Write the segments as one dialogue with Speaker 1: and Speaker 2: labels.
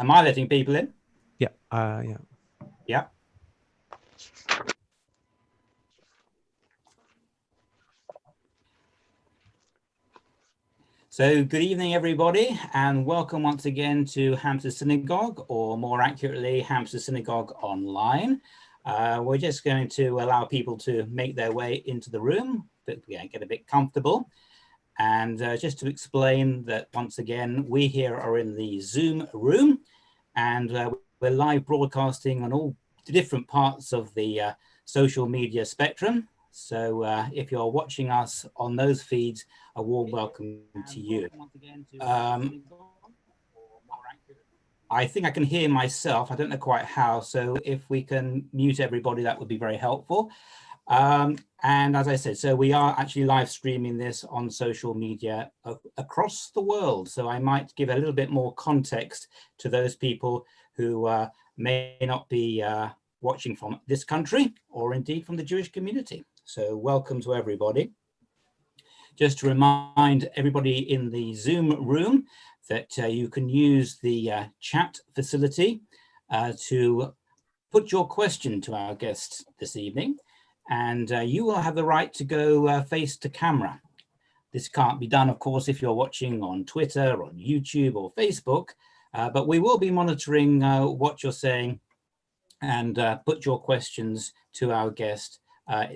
Speaker 1: Am I letting people in?
Speaker 2: Yeah. Yeah.
Speaker 1: Yeah. So good evening, everybody, and welcome once again to Hampstead Synagogue, or more accurately, Hampstead Synagogue Online. We're just going to allow people to make their way into the room, but get a bit comfortable. And just to explain that once again, we here are in the Zoom room, and we're live broadcasting on all the different parts of the social media spectrum. So if you're watching us on those feeds, a warm welcome to you. I think I can hear myself. I don't know quite how. So if we can mute everybody, that would be very helpful. And as I said, so we are actually live streaming this on social media across the world. So I might give a little bit more context to those people who may not be watching from this country or indeed from the Jewish community. So welcome to everybody. Just to remind everybody in the Zoom room that you can use the chat facility to put your question to our guest this evening. And you will have the right to go face to camera. This can't be done, of course, if you're watching on Twitter, on YouTube or Facebook, but we will be monitoring what you're saying and put your questions to our guest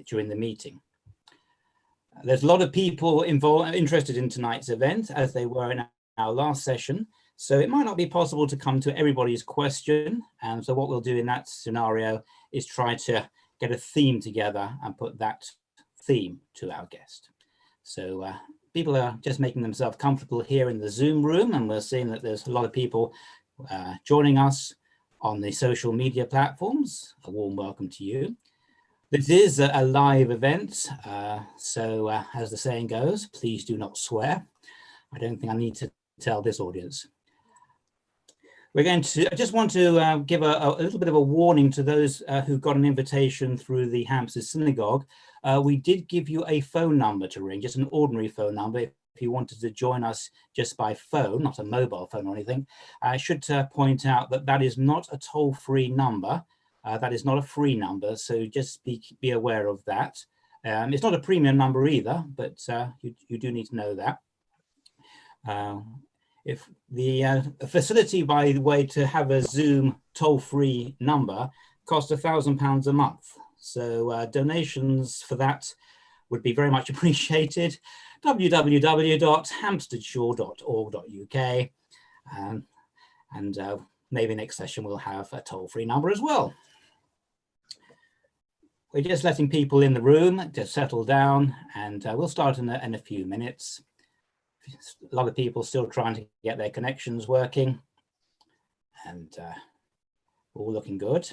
Speaker 1: during the meeting. There's a lot of people interested in tonight's event, as they were in our last session. So it might not be possible to come to everybody's question. And so what we'll do in that scenario is try to get a theme together and put that theme to our guest. So people are just making themselves comfortable here in the Zoom room, and we're seeing that there's a lot of people joining us on the social media platforms. A warm welcome to you. This is a live event, so as the saying goes, please do not swear. I don't think I need to tell this audience. We're going to, I just want to give a little bit of a warning to those who got an invitation through the Hampstead Synagogue. We did give you a phone number to ring, just an ordinary phone number. If you wanted to join us just by phone, not a mobile phone or anything, I should point out that that is not a toll-free number. That is not a free number, so just be aware of that. It's not a premium number either, but you do need to know that. If the facility, by the way, to have a Zoom toll-free number costs £1,000 a month. So donations for that would be very much appreciated. www.hampsteadshore.org.uk, and maybe next session we'll have a toll-free number as well. We're just letting people in the room to settle down, and we'll start in a few minutes. A lot of people still trying to get their connections working, and all looking good.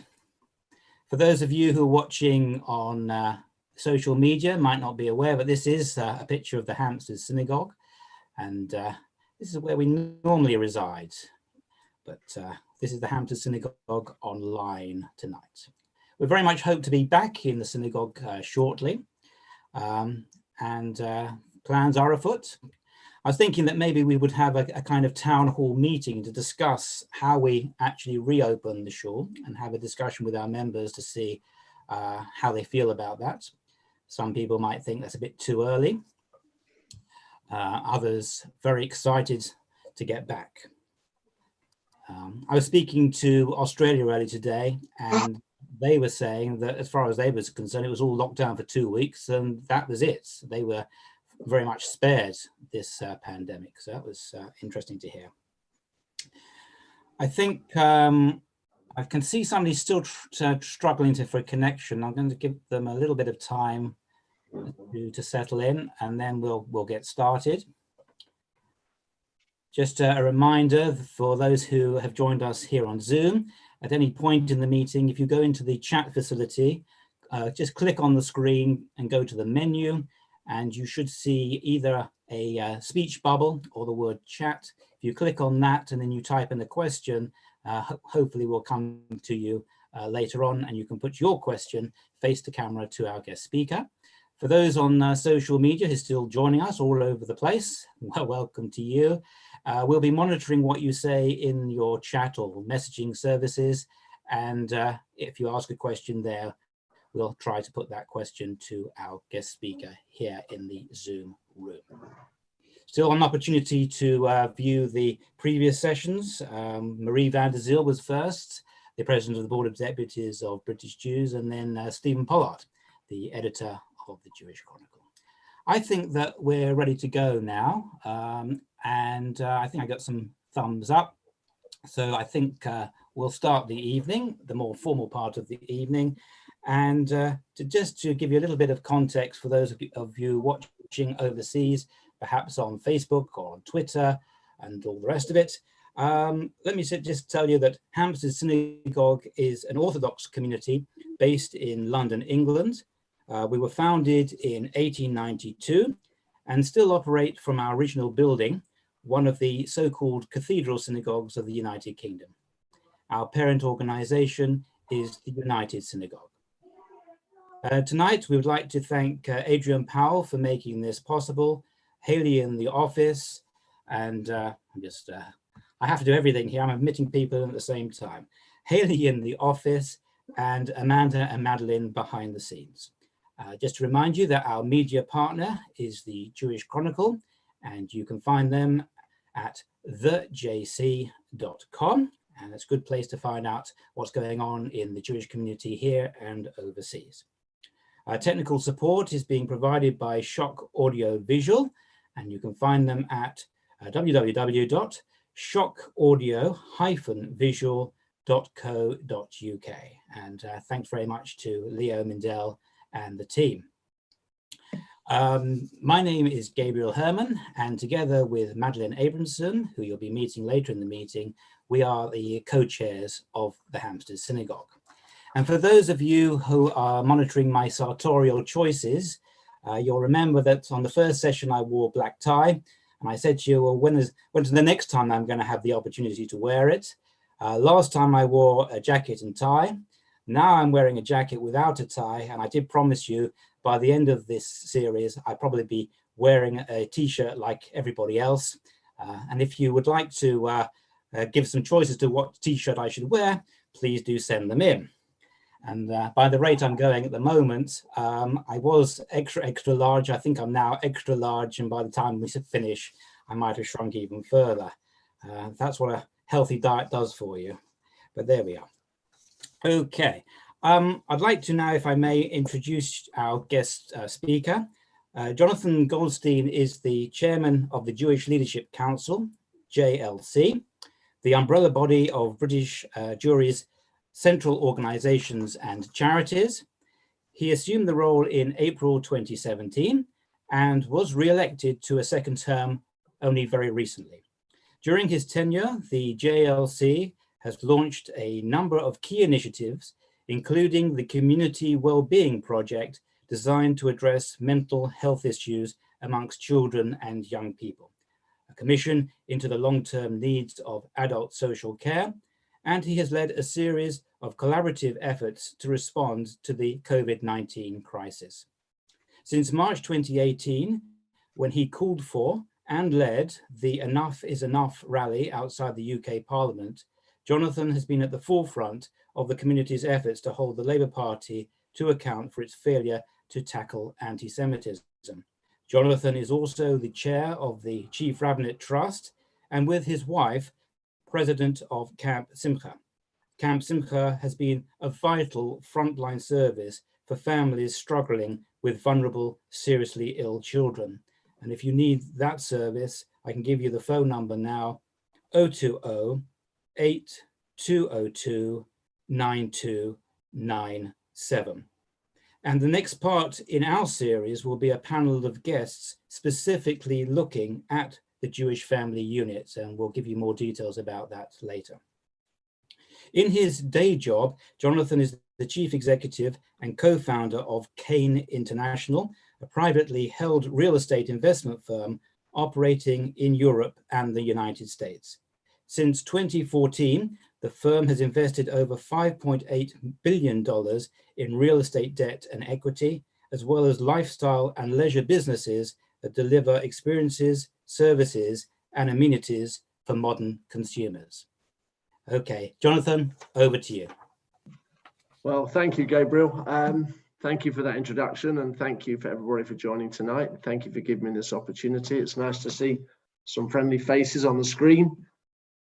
Speaker 1: For those of you who are watching on social media, might not be aware, but this is a picture of the Hampstead Synagogue, and this is where we normally reside. But this is the Hampstead Synagogue Online tonight. We very much hope to be back in the synagogue shortly, and plans are afoot. I was thinking that maybe we would have a kind of town hall meeting to discuss how we actually reopen the shul and have a discussion with our members to see how they feel about that. Some people might think that's a bit too early. Others very excited to get back. I was speaking to Australia earlier today, and they were saying that as far as they were concerned, it was all locked down for 2 weeks, and that was it. They were very much spared this pandemic. So that was interesting to hear. I think I can see somebody still struggling for a connection. I'm going to give them a little bit of time to settle in, and then we'll get started. Just a reminder for those who have joined us here on Zoom, at any point in the meeting, if you go into the chat facility, just click on the screen and go to the menu, and you should see either a speech bubble or the word chat. If you click on that and then you type in the question, hopefully we'll come to you later on, and you can put your question face to camera to our guest speaker. For those on social media who are still joining us all over the place, well, welcome to you. We'll be monitoring what you say in your chat or messaging services. And if you ask a question there, we'll try to put that question to our guest speaker here in the Zoom room. Still an opportunity to view the previous sessions. Marie van der Zyl was first, the President of the Board of Deputies of British Jews, and then Stephen Pollard, the editor of the Jewish Chronicle. I think that we're ready to go now, and I think I got some thumbs up. So I think we'll start the evening, the more formal part of the evening. And just to give you a little bit of context for those of you watching overseas, perhaps on Facebook or on Twitter and all the rest of it, let me just tell you that Hampstead Synagogue is an Orthodox community based in London, England. We were founded in 1892 and still operate from our original building, one of the so-called cathedral synagogues of the United Kingdom. Our parent organization is the United Synagogue. Tonight, we would like to thank Adrian Powell for making this possible, Haley in the office, and I have to do everything here. I'm admitting people at the same time. Haley in the office and Amanda and Madeline behind the scenes. Just to remind you that our media partner is the Jewish Chronicle, and you can find them at thejc.com. And it's a good place to find out what's going on in the Jewish community here and overseas. Technical support is being provided by Shock Audio Visual, and you can find them at www.shockaudio-visual.co.uk. And thanks very much to Leo Mindell and the team. My name is Gabriel Herman, and together with Madeline Abramson, who you'll be meeting later in the meeting, we are the co-chairs of the Hampstead Synagogue. And for those of you who are monitoring my sartorial choices, you'll remember that on the first session I wore black tie, and I said to you, well, when's the next time I'm going to have the opportunity to wear it? Last time I wore a jacket and tie. Now I'm wearing a jacket without a tie, and I did promise you by the end of this series, I'd probably be wearing a t-shirt like everybody else. And if you would like to give some choices to what t-shirt I should wear, please do send them in. And by the rate I'm going at the moment, I was extra large. I think I'm now extra large, and by the time we finish, I might have shrunk even further. That's what a healthy diet does for you. But there we are. Okay, I'd like to now, if I may, introduce our guest speaker. Jonathan Goldstein is the chairman of the Jewish Leadership Council, JLC, the umbrella body of British Jewry's central organizations and charities. He assumed the role in April 2017 and was re-elected to a second term only very recently. During his tenure, the JLC has launched a number of key initiatives, including the Community Wellbeing Project, designed to address mental health issues amongst children and young people, a commission into the long-term needs of adult social care, and he has led a series of collaborative efforts to respond to the COVID-19 crisis. Since March 2018, when he called for and led the Enough is Enough rally outside the UK Parliament, Jonathan has been at the forefront of the community's efforts to hold the Labour Party to account for its failure to tackle anti-Semitism. Jonathan is also the chair of the Chief Rabbinate Trust, and with his wife, president of Camp Simcha. Camp Simcha has been a vital frontline service for families struggling with vulnerable, seriously ill children. And if you need that service, I can give you the phone number now, 020-8202-9297. And the next part in our series will be a panel of guests specifically looking at the Jewish family units, and we'll give you more details about that later. In his day job, Jonathan is the chief executive and co-founder of Kane International, a privately held real estate investment firm operating in Europe and the United States. Since 2014, the firm has invested over $5.8 billion in real estate debt and equity, as well as lifestyle and leisure businesses that deliver experiences, services, and amenities for modern consumers. Okay, Jonathan, over to you.
Speaker 2: Well, thank you, Gabriel. Thank you for that introduction, and thank you for everybody for joining tonight. Thank you for giving me this opportunity. It's nice to see some friendly faces on the screen.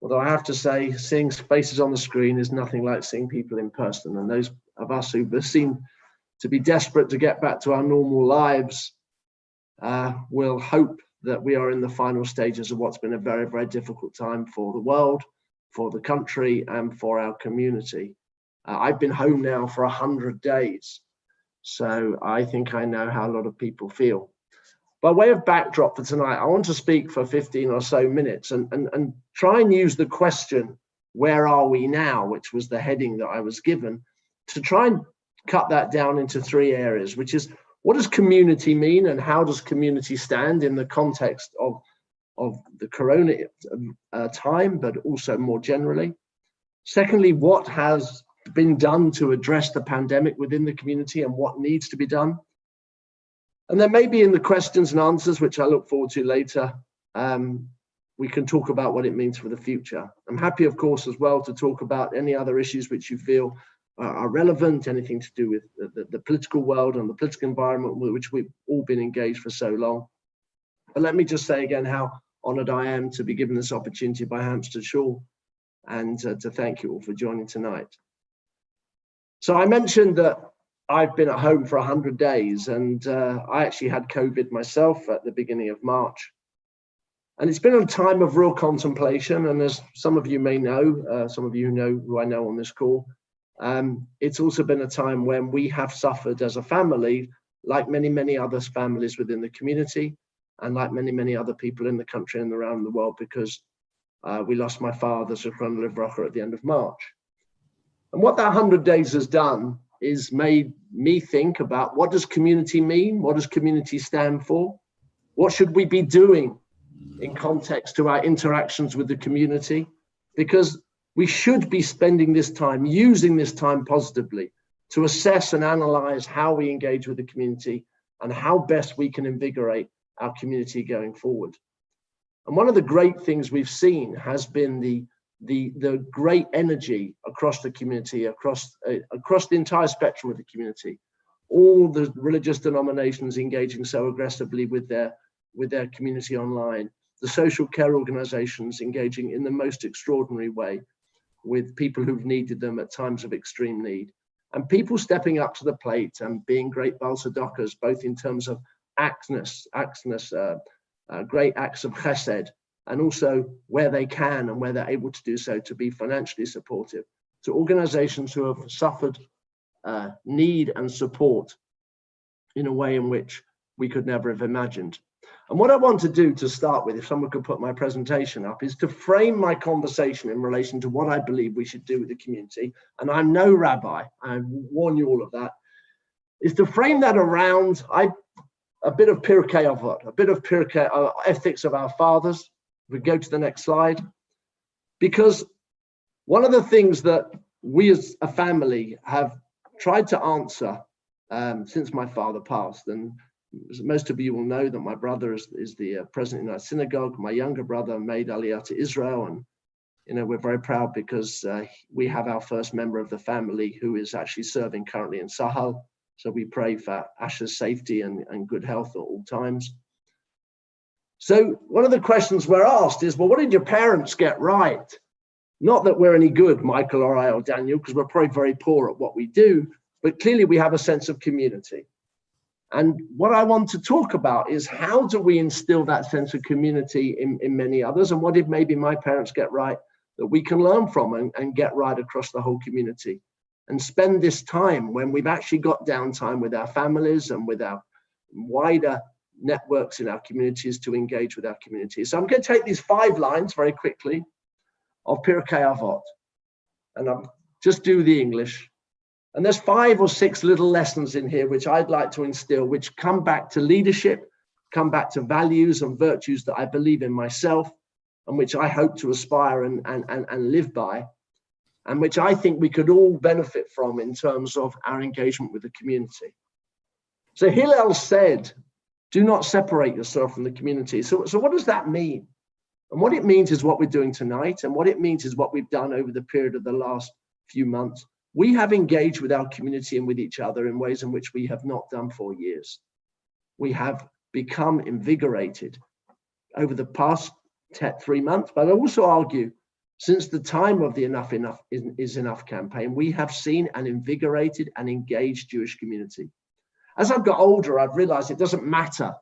Speaker 2: Although I have to say, seeing faces on the screen is nothing like seeing people in person. And those of us who seem to be desperate to get back to our normal lives will hope that we are in the final stages of what's been a very, very difficult time for the world, for the country, and for our community. I've been home now for 100 days, so I think I know how a lot of people feel. By way of backdrop for tonight, I want to speak for 15 or so minutes and try and use the question, where are we now, which was the heading that I was given, to try and cut that down into 3 areas, which is, what does community mean and how does community stand in the context of the corona time, but also more generally? Secondly, what has been done to address the pandemic within the community and what needs to be done? And then maybe in the questions and answers, which I look forward to later, we can talk about what it means for the future. I'm happy, of course, as well to talk about any other issues which you feel are relevant, anything to do with the political world and the political environment with which we've all been engaged for so long. But let me just say again how honoured I am to be given this opportunity by Hampstead and to thank you all for joining tonight. So I mentioned that I've been at home for 100 days, and I actually had COVID myself at the beginning of March. And it's been a time of real contemplation, and as some of you may know, some of you know who I know on this call, it's also been a time when we have suffered as a family, like many, many other families within the community, and like many, many other people in the country and around the world, because we lost my father, Zichron Livracha, at the end of March. And what that 100 days has done is made me think about, what does community mean? What does community stand for? What should we be doing in context to our interactions with the community? Because we should be spending this time, using this time positively to assess and analyze how we engage with the community and how best we can invigorate our community going forward. And one of the great things we've seen has been the great energy across the community, across the entire spectrum of the community. All the religious denominations engaging so aggressively with their community online, the social care organizations engaging in the most extraordinary way with people who've needed them at times of extreme need, and people stepping up to the plate and being great balsadokas, both in terms of great acts of chesed, and also where they can and where they're able to do so to be financially supportive to organizations who have suffered need and support in a way in which we could never have imagined. And what I want to do to start with, if someone could put my presentation up, is to frame my conversation in relation to what I believe we should do with the community. And I'm no rabbi, I warn you all of that, is to frame that around a bit of Pirkei Avot, a bit of Pirkei ethics of our fathers. We go to the next slide, because one of the things that we as a family have tried to answer since my father passed, and most of you will know that my brother is the president in our synagogue. My younger brother made Aliyah to Israel, and we're very proud because we have our first member of the family who is actually serving currently in Sahel. So we pray for Asher's safety and good health at all times. So one of the questions we're asked is, well, what did your parents get right? Not that we're any good, Michael or I or Daniel, because we're probably very poor at what we do, but clearly we have a sense of community. And what I want to talk about is, how do we instill that sense of community in many others? And what did maybe my parents get right that we can learn from and get right across the whole community? And spend this time when we've actually got downtime with our families and with our wider networks in our communities to engage with our communities. So I'm going to take these 5 lines very quickly of Pirkei Avot, and I'll just do the English. And there's 5 or 6 little lessons in here which I'd like to instill, which come back to leadership, come back to values and virtues that I believe in myself, and which I hope to aspire and live by, and which I think we could all benefit from in terms of our engagement with the community. So Hillel said, do not separate yourself from the community. So what does that mean? And what it means is what we're doing tonight, and what it means is what we've done over the period of the last few months. We have engaged with our community and with each other in ways in which we have not done for years. We have become invigorated over the past 3 months, but I also argue since the time of the Enough is Enough campaign, we have seen an invigorated and engaged Jewish community. As I've got older, I've realized it doesn't matter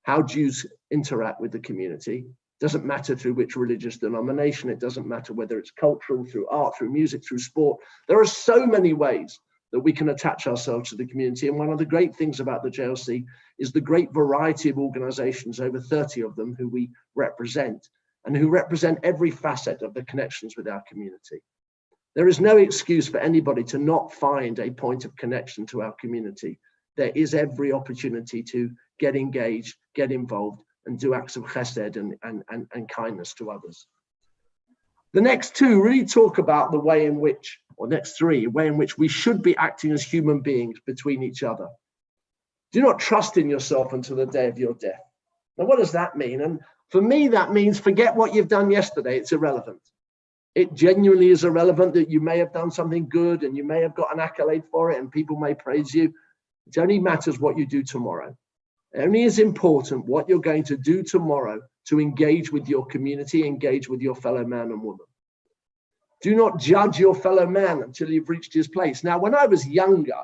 Speaker 2: how Jews interact with the community. It doesn't matter through which religious denomination. It doesn't matter whether it's cultural, through art, through music, through sport. There are so many ways that we can attach ourselves to the community. And one of the great things about the JLC is the great variety of organizations, over 30 of them, who we represent, and who represent every facet of the connections with our community. There is no excuse for anybody to not find a point of connection to our community. There is every opportunity to get engaged, get involved, and do acts of chesed and kindness to others. The next two really talk about the way in which, or next three, the way in which we should be acting as human beings between each other. Do not trust in yourself until the day of your death. Now, what does that mean? And for me, that means forget what you've done yesterday. It's irrelevant. It genuinely is irrelevant that you may have done something good and you may have got an accolade for it and people may praise you. It only matters what you do tomorrow. It only is important what you're going to do tomorrow to engage with your community, engage with your fellow man and woman. Do not judge your fellow man until you've reached his place. Now, when I was younger,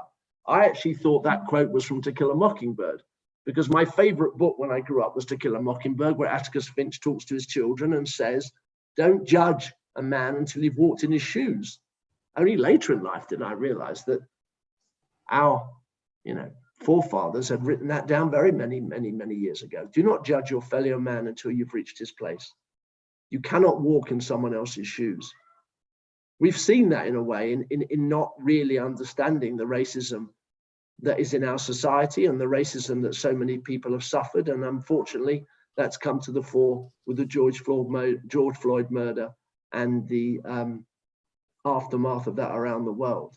Speaker 2: I actually thought that quote was from To Kill a Mockingbird, because my favorite book when I grew up was To Kill a Mockingbird, where Atticus Finch talks to his children and says, don't judge a man until you've walked in his shoes. Only later in life did I realize that our, forefathers had written that down very many years ago. Do not judge your fellow man until you've reached his place. You cannot walk in someone else's shoes. We've seen that in a way in not really understanding the racism that is in our society and the racism that so many people have suffered. And unfortunately, that's come to the fore with the George Floyd murder and the aftermath of that around the world.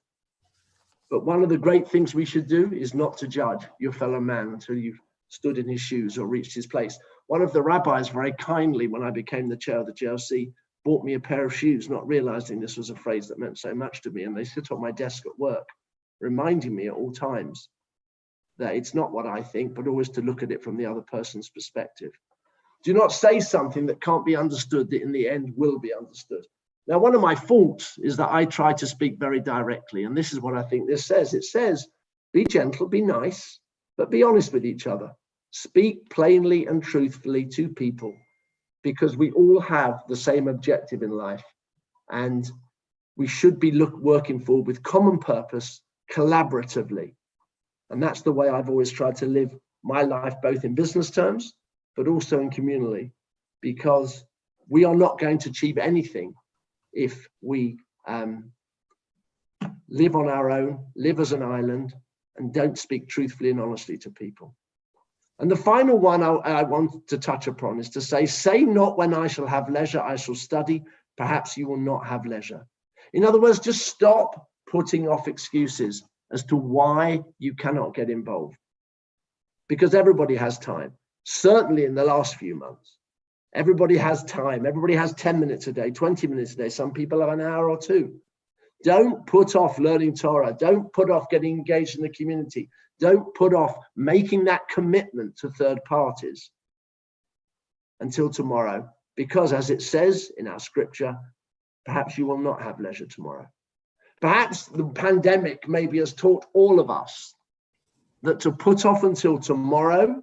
Speaker 2: But one of the great things we should do is not to judge your fellow man until you've stood in his shoes or reached his place. One of the rabbis very kindly, when I became the chair of the JLC, bought me a pair of shoes, not realizing this was a phrase that meant so much to me. And they sit on my desk at work, reminding me at all times that it's not what I think, but always to look at it from the other person's perspective. Do not say something that can't be understood, that in the end will be understood. Now, one of my faults is that I try to speak very directly, and this is what I think this says. It says, be gentle, be nice, but be honest with each other. Speak plainly and truthfully to people, because we all have the same objective in life, and we should be working forward with common purpose, collaboratively. And that's the way I've always tried to live my life, both in business terms, but also in communally, because we are not going to achieve anything if we live on our own, live as an island, and don't speak truthfully and honestly to people. And the final one I want to touch upon is to say not when I shall have leisure, I shall study, perhaps you will not have leisure. In other words, just stop putting off excuses as to why you cannot get involved. Because everybody has time, certainly in the last few months. Everybody has time. Everybody has 10 minutes a day, 20 minutes a day. Some people have an hour or two. Don't put off learning Torah. Don't put off getting engaged in the community. Don't put off making that commitment to third parties until tomorrow, because as it says in our scripture, perhaps you will not have leisure tomorrow. Perhaps the pandemic maybe has taught all of us that to put off until tomorrow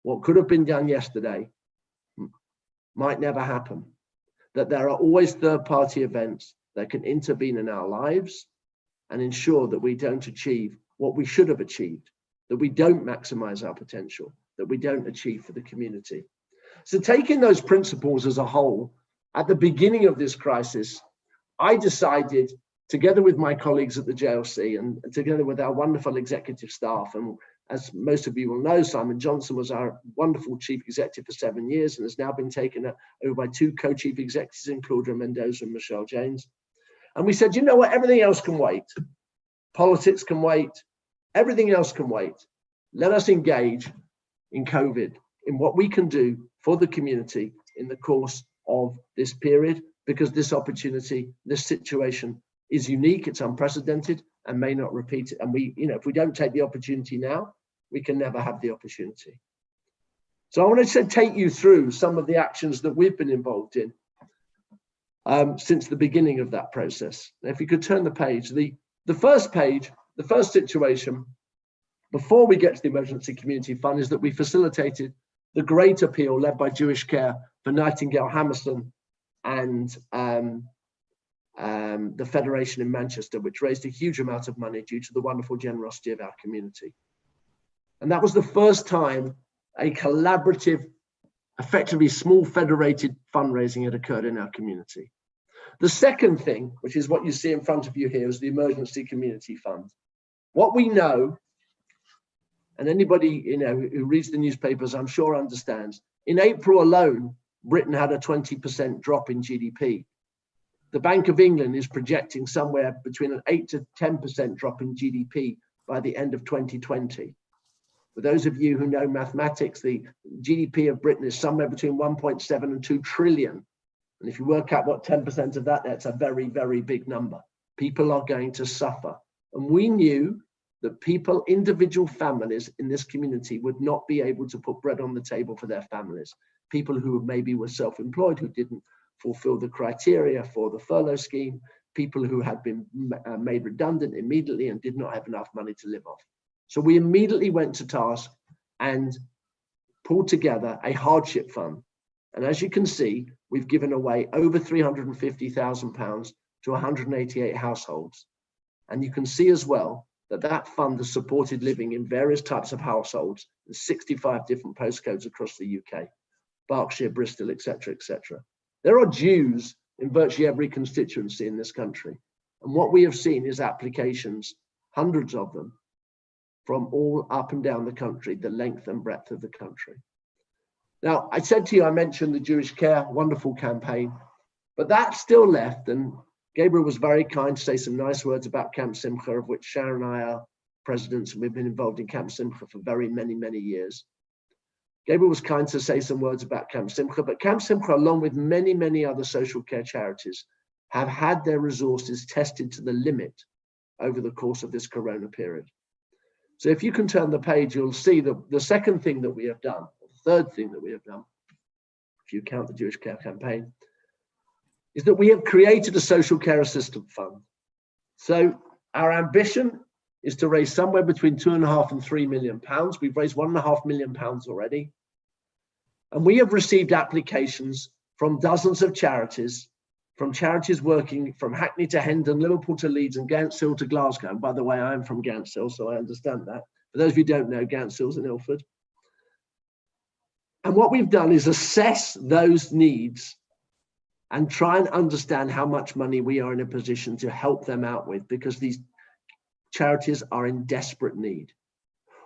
Speaker 2: what could have been done yesterday might never happen, that there are always third-party events that can intervene in our lives and ensure that we don't achieve what we should have achieved, that we don't maximize our potential, that we don't achieve for the community. So taking those principles as a whole, at the beginning of this crisis, I decided, together with my colleagues at the JLC and together with our wonderful executive staff, and as most of you will know, Simon Johnson was our wonderful chief executive for 7 years and has now been taken over by two co-chief executives in Claudia Mendoza and Michelle James. And we said, you know what, everything else can wait. Politics can wait. Everything else can wait. Let us engage in COVID, in what we can do for the community in the course of this period, because this opportunity, this situation is unique, it's unprecedented, and may not repeat it. And we, if we don't take the opportunity now, we can never have the opportunity. So I wanted to take you through some of the actions that we've been involved in since the beginning of that process. Now, if you could turn the page, the first page, the first situation, before we get to the Emergency Community Fund, is that we facilitated the great appeal led by Jewish Care for Nightingale Hammerson and the Federation in Manchester, which raised a huge amount of money due to the wonderful generosity of our community. And that was the first time a collaborative, effectively small federated fundraising had occurred in our community. The second thing, which is what you see in front of you here, is the Emergency Community Fund. What we know, and anybody who reads the newspapers, I'm sure understands, in April alone, Britain had a 20% drop in GDP. The Bank of England is projecting somewhere between an 8 to 10% drop in GDP by the end of 2020. For those of you who know mathematics, the GDP of Britain is somewhere between 1.7 and 2 trillion. And if you work out what 10% of that, that's a very, very big number. People are going to suffer. And we knew that people, individual families in this community would not be able to put bread on the table for their families. People who maybe were self-employed, who didn't fulfill the criteria for the furlough scheme, people who had been made redundant immediately and did not have enough money to live off. So we immediately went to task and pulled together a hardship fund. And as you can see, we've given away over £350,000 to 188 households. And you can see as well that that fund has supported living in various types of households in 65 different postcodes across the UK, Berkshire, Bristol, etc., etc. There are Jews in virtually every constituency in this country. And what we have seen is applications, hundreds of them, from all up and down the country, the length and breadth of the country. Now, I said to you, I mentioned the Jewish Care, wonderful campaign, but that's still left. And Gabriel was very kind to say some nice words about Camp Simcha, of which Sharon and I are presidents, and we've been involved in Camp Simcha for very many, many years. Gabriel was kind to say some words about Camp Simcha, but Camp Simcha, along with many, many other social care charities, have had their resources tested to the limit over the course of this Corona period. So if you can turn the page, you'll see that the second thing that we have done, or the third thing that we have done, if you count the Jewish Care campaign, is that we have created a social care assistance fund. So our ambition is to raise somewhere between £2.5 and £3 million. We've raised £1.5 million already. And we have received applications from dozens of charities, from charities working from Hackney to Hendon, Liverpool to Leeds, and Gantsill to Glasgow. And by the way, I'm from Gantsill, so I understand that. For those of you who don't know, Gantsill's in Ilford. And what we've done is assess those needs and try and understand how much money we are in a position to help them out with, because these charities are in desperate need.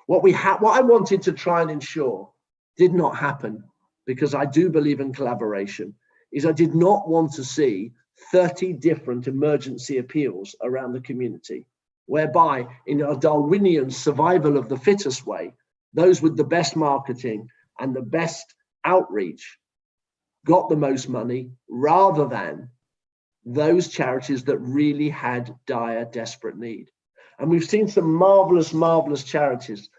Speaker 2: What I wanted to try and ensure did not happen, because I do believe in collaboration, is I did not want to see 30 different emergency appeals around the community, whereby in a Darwinian survival of the fittest way, those with the best marketing and the best outreach got the most money, rather than those charities that really had dire, desperate need. And we've seen some marvelous, marvelous charities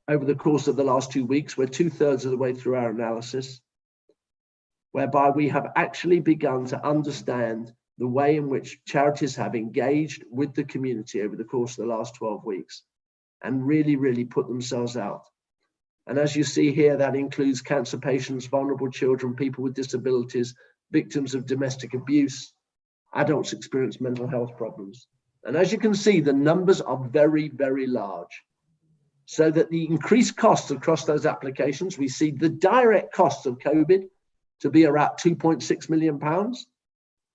Speaker 2: over the course of the last 2 weeks. We're 2/3 of the way through our analysis, whereby we have actually begun to understand the way in which charities have engaged with the community over the course of the last 12 weeks and really, really put themselves out. And as you see here, that includes cancer patients, vulnerable children, people with disabilities, victims of domestic abuse, adults experience mental health problems. And as you can see, the numbers are very, very large. So that the increased costs across those applications, we see the direct costs of COVID to be around £2.6 million.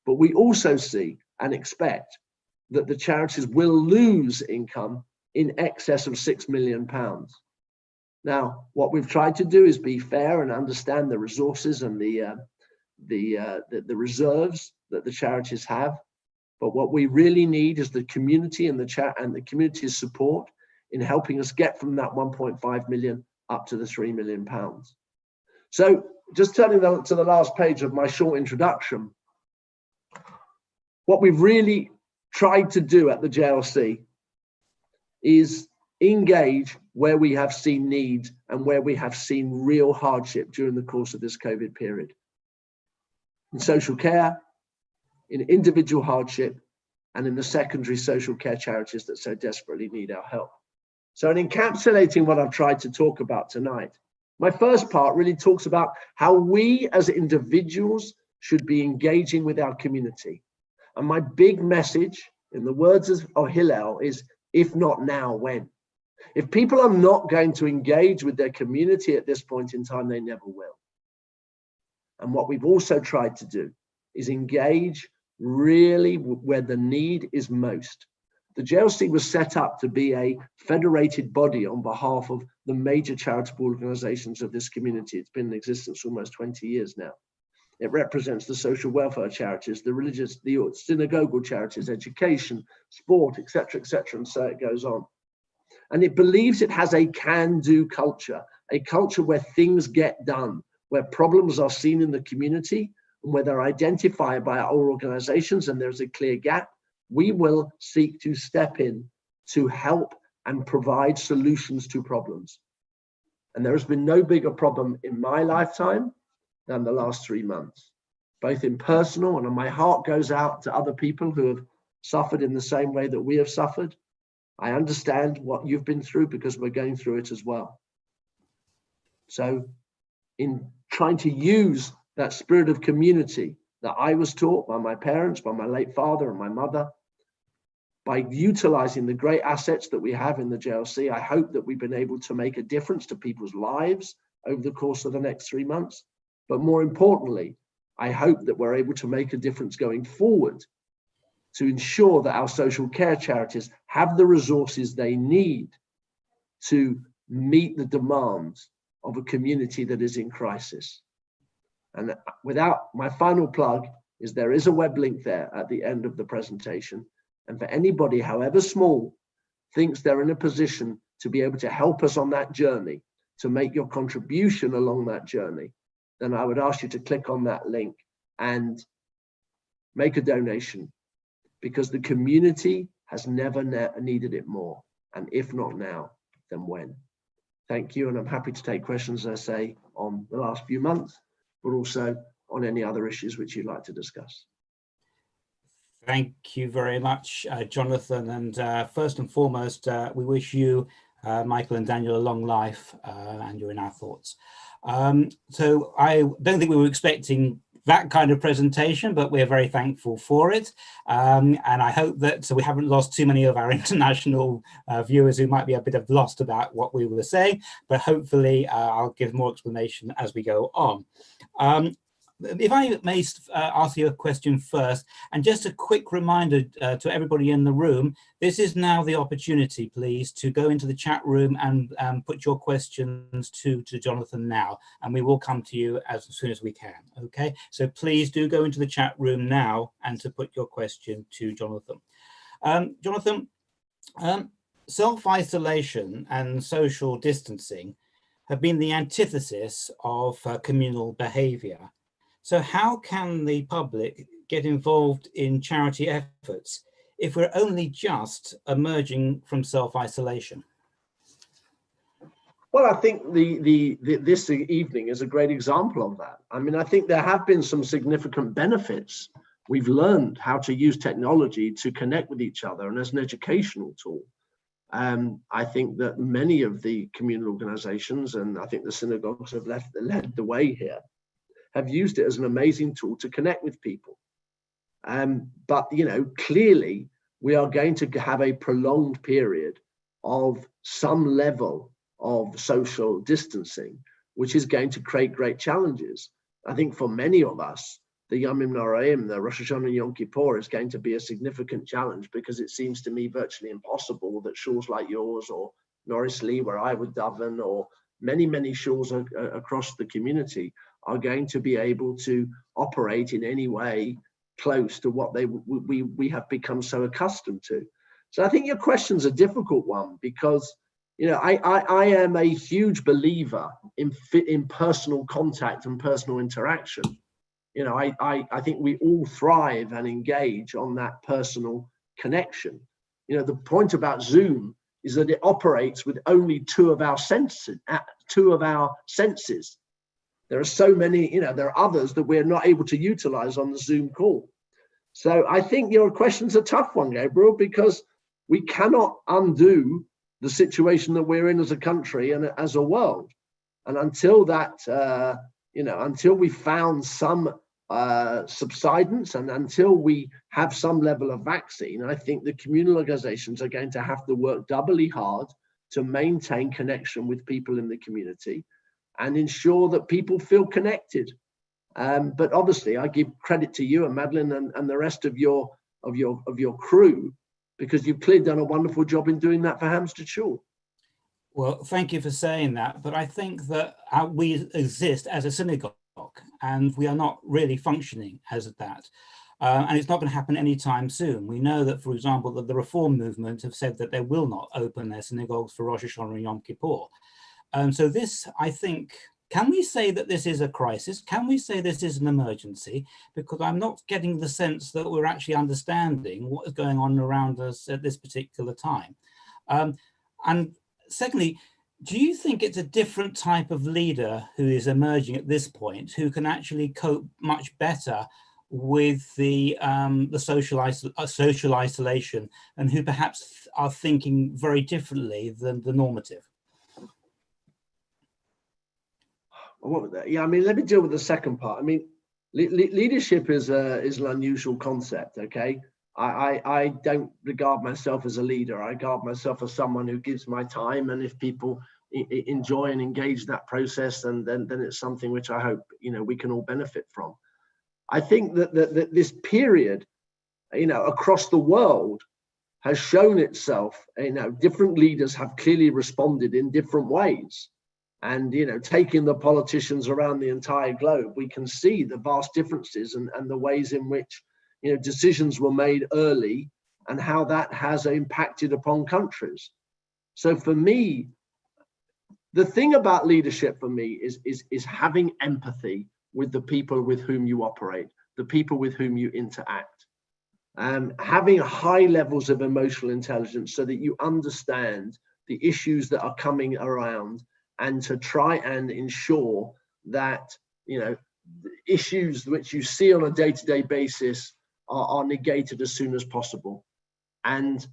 Speaker 2: But we also see and expect that the charities will lose income in excess of £6 million. Now, what we've tried to do is be fair and understand the resources and the reserves that the charities have. But what we really need is the community and the community's support in helping us get from that 1.5 million up to the £3 million. So just turning to the last page of my short introduction, what we've really tried to do at the JLC is engage where we have seen need and where we have seen real hardship during the course of this COVID period. In social care, in individual hardship, and in the secondary social care charities that so desperately need our help. So in encapsulating what I've tried to talk about tonight, my first part really talks about how we as individuals should be engaging with our community. And my big message, in the words of Hillel, is if not now, when? If people are not going to engage with their community at this point in time, they never will. And what we've also tried to do is engage really where the need is most. The JLC was set up to be a federated body on behalf of the major charitable organizations of this community. It's been in existence almost 20 years now. It represents the social welfare charities, the religious, the synagogal charities, education, sport, etc., and so it goes on. And it believes it has a can-do culture, a culture where things get done, where problems are seen in the community, and where they're identified by our organizations and there's a clear gap. We will seek to step in to help and provide solutions to problems. And there has been no bigger problem in my lifetime than the last 3 months, both in personal, and my heart goes out to other people who have suffered in the same way that we have suffered. I understand what you've been through because we're going through it as well. So in trying to use that spirit of community that I was taught by my parents, by my late father and my mother, by utilizing the great assets that we have in the JLC, I hope that we've been able to make a difference to people's lives over the course of the next 3 months. But more importantly, I hope that we're able to make a difference going forward to ensure that our social care charities have the resources they need to meet the demands of a community that is in crisis. And without, my final plug is there is a web link there at the end of the presentation. And for anybody, however small, thinks they're in a position to be able to help us on that journey, to make your contribution along that journey, then I would ask you to click on that link and make a donation, because the community has never needed it more. And if not now, then when? Thank you. And I'm happy to take questions, as I say, on the last few months, but also on any other issues which you'd like to discuss.
Speaker 1: Thank you very much, Jonathan. And first and foremost, we wish you, Michael and Daniel, a long life, and you're in our thoughts. So I don't think we were expecting that kind of presentation, but we're very thankful for it. And I hope that we haven't lost too many of our international viewers who might be a bit of lost about what we were saying, but hopefully I'll give more explanation as we go on. If I may ask you a question first, and just a quick reminder to everybody in the room, this is now the opportunity, please, to go into the chat room and put your questions to Jonathan now, and we will come to you as soon as we can, okay? So please do go into the chat room now and to put your question to Jonathan. Jonathan, self-isolation and social distancing have been the antithesis of communal behaviour. So how can the public get involved in charity efforts if we're only just emerging from self-isolation?
Speaker 2: Well, I think this evening is a great example of that. I mean, I think there have been some significant benefits. We've learned how to use technology to connect with each other and as an educational tool. I think that many of the communal organizations, and I think the synagogues have led the way here, have used it as an amazing tool to connect with people. But, you know, clearly we are going to have a prolonged period of some level of social distancing, which is going to create great challenges. I think for many of us, the Yomim Noraim, the Rosh Hashanah and Yom Kippur is going to be a significant challenge, because it seems to me virtually impossible that shuls like yours or Norris Lee, where I would daven, or many shuls across the community are going to be able to operate in any way close to what we have become so accustomed to. So I think your question's a difficult one, because I am a huge believer in personal contact and personal interaction. I think we all thrive and engage on that personal connection. The point about Zoom is that it operates with only two of our senses. There are so many, there are others that we're not able to utilize on the Zoom call. So I think your question's a tough one, Gabriel, because we cannot undo the situation that we're in as a country and as a world. And until that, until we found some subsidence and until we have some level of vaccine, I think the communal organizations are going to have to work doubly hard to maintain connection with people in the community and ensure that people feel connected. But obviously, I give credit to you and Madeline and the rest of your crew, because you've clearly done a wonderful job in doing that for Hampstead Shul.
Speaker 1: Well, thank you for saying that. But I think that we exist as a synagogue, and we are not really functioning as that. And it's not going to happen anytime soon. We know that, for example, that the Reform movement have said that they will not open their synagogues for Rosh Hashanah and Yom Kippur. So this, I think, can we say that this is a crisis? Can we say this is an emergency? Because I'm not getting the sense that we're actually understanding what is going on around us at this particular time. And secondly, do you think it's a different type of leader who is emerging at this point, who can actually cope much better with the social isolation, and who perhaps are thinking very differently than the normative?
Speaker 2: Yeah, I mean, let me deal with the second part. I mean, leadership is an unusual concept. Okay, I don't regard myself as a leader. I regard myself as someone who gives my time, and if people enjoy and engage that process, then it's something which I hope we can all benefit from. I think that this period, across the world, has shown itself. Different leaders have clearly responded in different ways. And, taking the politicians around the entire globe, we can see the vast differences and the ways in which, decisions were made early and how that has impacted upon countries. So for me, the thing about leadership for me is having empathy with the people with whom you operate, the people with whom you interact, having high levels of emotional intelligence so that you understand the issues that are coming around, and to try and ensure that, issues which you see on a day-to-day basis are negated as soon as possible. And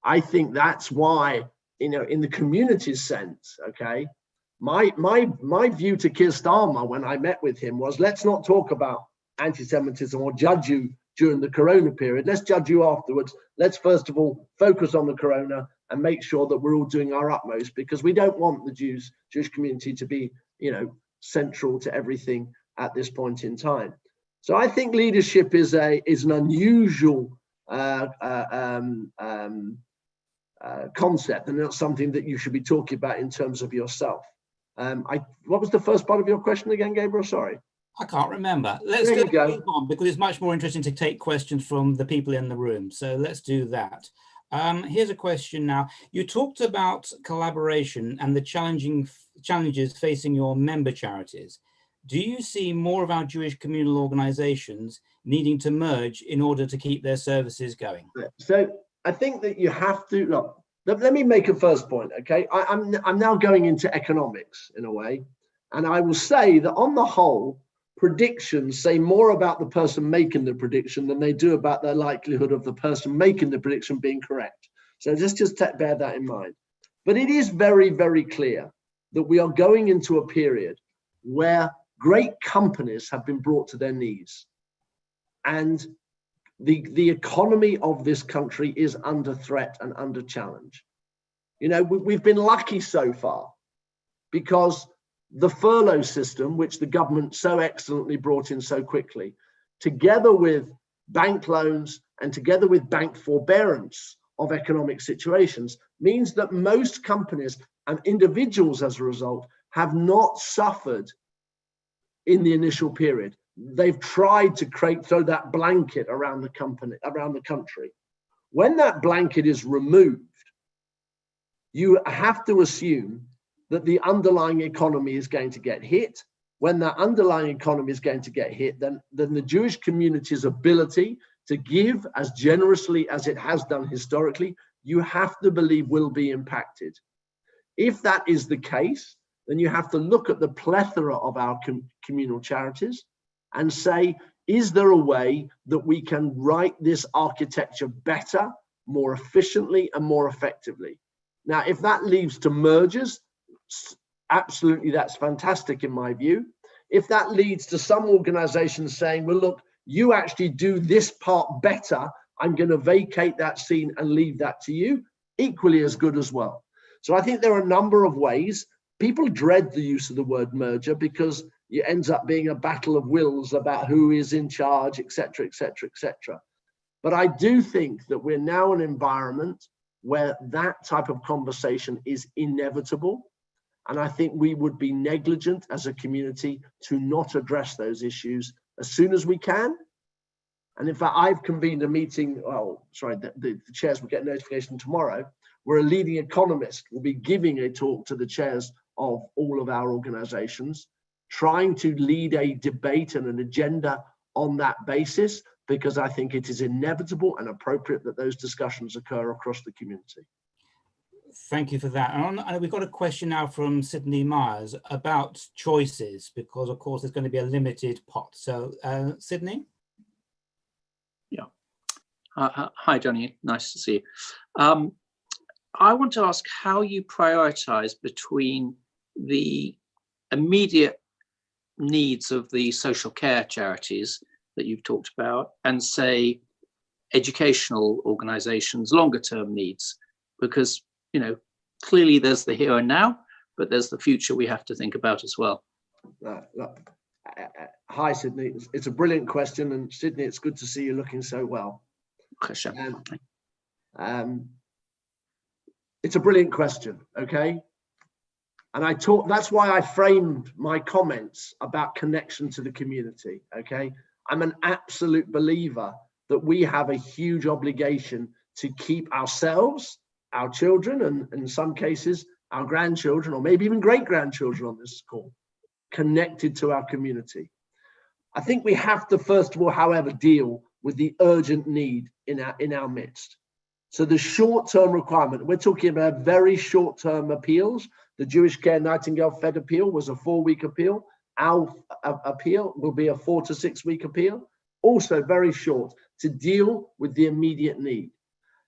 Speaker 2: I think that's why, in the community's sense, okay, my view to Keir Starmer when I met with him was, let's not talk about anti-Semitism or judge you during the Corona period. Let's judge you afterwards. Let's first of all focus on the Corona and make sure that we're all doing our utmost, because we don't want the Jewish community to be, central to everything at this point in time. So I think leadership is an unusual concept, and not something that you should be talking about in terms of yourself. What was the first part of your question again, Gabriel? Sorry.
Speaker 1: I can't remember. Let's move on, because it's much more interesting to take questions from the people in the room. So let's do that. Here's a question now. You talked about collaboration and the challenges facing your member charities. Do you see more of our Jewish communal organizations needing to merge in order to keep their services going?
Speaker 2: So I think that you have to, look, let me make a first point, okay? I'm now going into economics in a way, and I will say that on the whole, predictions say more about the person making the prediction than they do about the likelihood of the person making the prediction being correct. So let's just bear that in mind. But it is very, very clear that we are going into a period where great companies have been brought to their knees. And the economy of this country is under threat and under challenge. We've been lucky so far, because the furlough system, which the government so excellently brought in so quickly, together with bank loans and together with bank forbearance of economic situations, means that most companies and individuals as a result have not suffered in the initial period. They've tried to throw that blanket around the country. When that blanket is removed, you have to assume that the underlying economy is going to get hit. When that underlying economy is going to get hit, then the Jewish community's ability to give as generously as it has done historically, you have to believe will be impacted. If that is the case, then you have to look at the plethora of our communal charities and say, is there a way that we can write this architecture better, more efficiently, and more effectively? Now, if that leads to mergers, absolutely, that's fantastic in my view. If that leads to some organizations saying, well, look, you actually do this part better, I'm going to vacate that scene and leave that to you, equally as good as well. So I think there are a number of ways. People dread the use of the word merger because it ends up being a battle of wills about who is in charge, et cetera, et cetera, et cetera. But I do think that we're now in an environment where that type of conversation is inevitable. And I think we would be negligent as a community to not address those issues as soon as we can. And in fact, I've convened a meeting, the chairs will get notification tomorrow, where a leading economist will be giving a talk to the chairs of all of our organizations, trying to lead a debate and an agenda on that basis, because I think it is inevitable and appropriate that those discussions occur across the community.
Speaker 1: Thank you for that. And we've got a question now from Sydney Myers about choices, because of course there's going to be a limited pot. So Sydney?
Speaker 3: Yeah. Hi, Johnny. Nice to see you. I want to ask how you prioritize between the immediate needs of the social care charities that you've talked about and, say, educational organizations' longer term needs, because clearly there's the here and now, but there's the future we have to think about as well.
Speaker 2: Hi, Sydney. It's a brilliant question, and Sydney, it's good to see you looking so well. It's a brilliant question, okay? And that's why I framed my comments about connection to the community, okay? I'm an absolute believer that we have a huge obligation to keep ourselves, our children, and in some cases, our grandchildren, or maybe even great-grandchildren on this call, connected to our community. I think we have to, first of all, however, deal with the urgent need in our midst. So the short-term requirement, we're talking about very short-term appeals. The Jewish Care Nightingale Fed appeal was a 4-week appeal. Our appeal will be a 4 to 6 week appeal, also very short, to deal with the immediate need.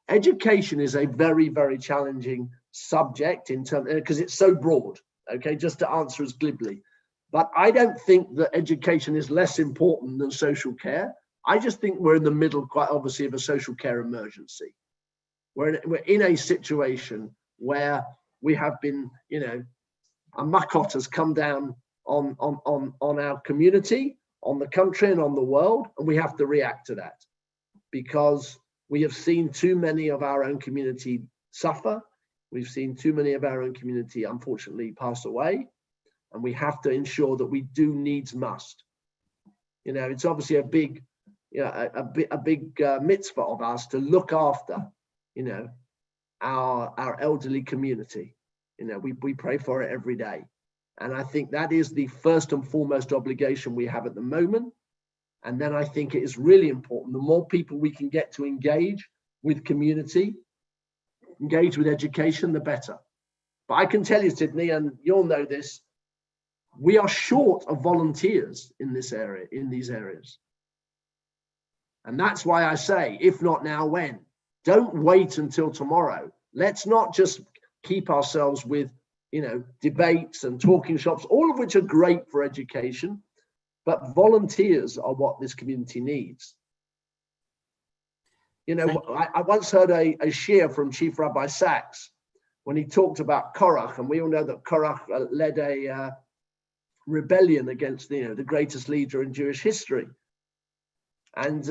Speaker 2: Education is a very, very challenging subject in terms, because it's so broad, okay, just to answer as glibly. But I don't think that education is less important than social care. I just think we're in the middle, quite obviously, of a social care emergency. We're in a situation where we have been, a muckot has come down on our community, on the country and on the world, and we have to react to that because we have seen too many of our own community suffer. We've seen too many of our own community, unfortunately, pass away, and we have to ensure that we do needs must. It's obviously a big mitzvah of us to look after, our elderly community. We pray for it every day. And I think that is the first and foremost obligation we have at the moment. And then I think it is really important, the more people we can get to engage with community, engage with education, the better. But I can tell you, Sydney, and you'll know this, we are short of volunteers in this area, in these areas. And that's why I say, if not now, when? Don't wait until tomorrow. Let's not just keep ourselves with, debates and talking shops, all of which are great for education, but volunteers are what this community needs. I once heard a shir from Chief Rabbi Sachs when he talked about Korach, and we all know that Korach led a rebellion against the greatest leader in Jewish history. And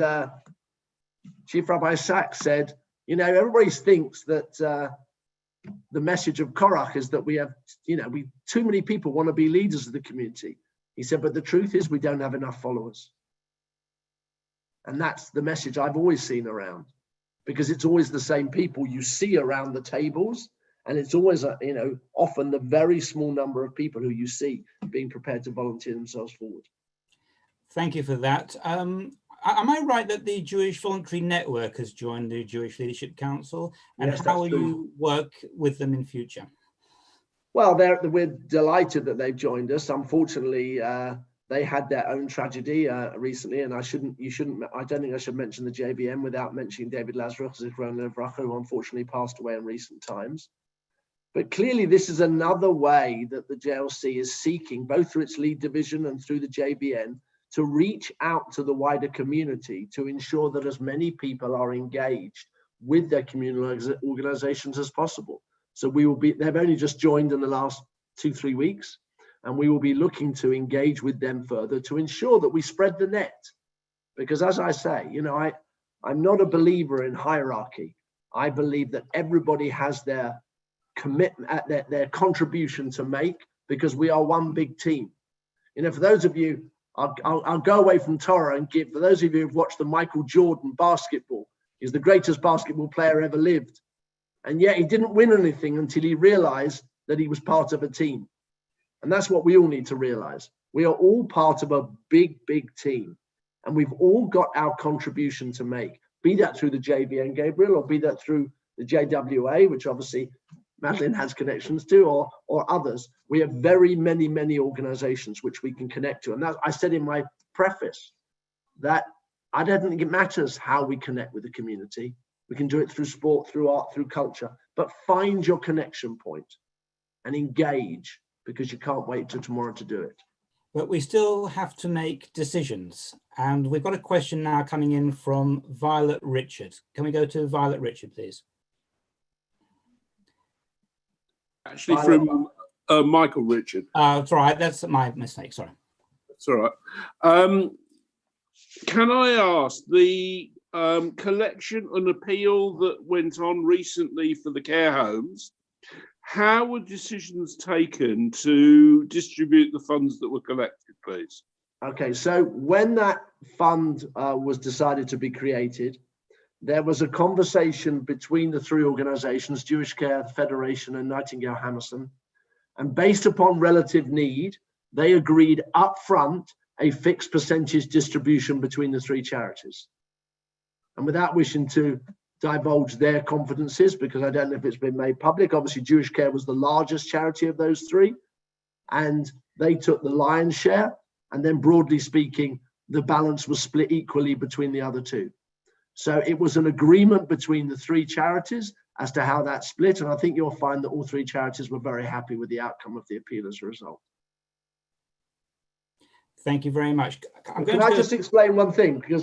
Speaker 2: Chief Rabbi Sachs said, everybody thinks that the message of Korach is that we have, too many people want to be leaders of the community. He said, but the truth is we don't have enough followers. And that's the message I've always seen around, because it's always the same people you see around the tables, And it's always, often the very small number of people who you see being prepared to volunteer themselves forward.
Speaker 1: Thank you for that. Am I right that the Jewish Voluntary Network has joined the Jewish Leadership Council? And
Speaker 2: Yes,
Speaker 1: how will
Speaker 2: that's true.
Speaker 1: you work with them in future?
Speaker 2: Well, we're delighted that they've joined us. Unfortunately, they had their own tragedy recently, and I don't think I should mention the JVM without mentioning David Lazarus, who unfortunately passed away in recent times. But clearly, this is another way that the JLC is seeking, both through its lead division and through the JVN, to reach out to the wider community to ensure that as many people are engaged with their community organizations as possible. So they've only just joined in the last 2-3 weeks, and we will be looking to engage with them further to ensure that we spread the net. Because as I say, I'm not a believer in hierarchy. I believe that everybody has their commitment, their contribution to make, because we are one big team. For those of you, I'll go away from Torah and give, for those of you who've watched the Michael Jordan basketball, he's the greatest basketball player ever lived. And yet he didn't win anything until he realized that he was part of a team. And that's what we all need to realize. We are all part of a big, big team. And we've all got our contribution to make, be that through the JVN, Gabriel, or be that through the JWA, which obviously Madeline has connections to, or others. We have very many organizations which we can connect to. And that, I said in my preface that I don't think it matters how we connect with the community. We can do it through sport, through art, through culture, but find your connection point and engage, because you can't wait till tomorrow to do it.
Speaker 1: But we still have to make decisions. And we've got a question now coming in from Violet Richard. Can we go to Violet Richard, please?
Speaker 4: Actually, from Michael Richard.
Speaker 1: It's all right. That's my mistake. Sorry.
Speaker 4: That's all right. Can I ask, the collection and appeal that went on recently for the care homes, how were decisions taken to distribute the funds that were collected, please?
Speaker 2: Okay, so when that fund was decided to be created, there was a conversation between the three organizations, Jewish Care Federation and Nightingale Hammerson, and based upon relative need, they agreed up front a fixed percentage distribution between the three charities. And without wishing to divulge their confidences, because I don't know if it's been made public, obviously Jewish Care was the largest charity of those three, and they took the lion's share, and then broadly speaking, the balance was split equally between the other two. So it was an agreement between the three charities as to how that split, and I think you'll find that all three charities were very happy with the outcome of the appeal as a result.
Speaker 1: Thank you very much.
Speaker 2: Can I just explain one thing? Because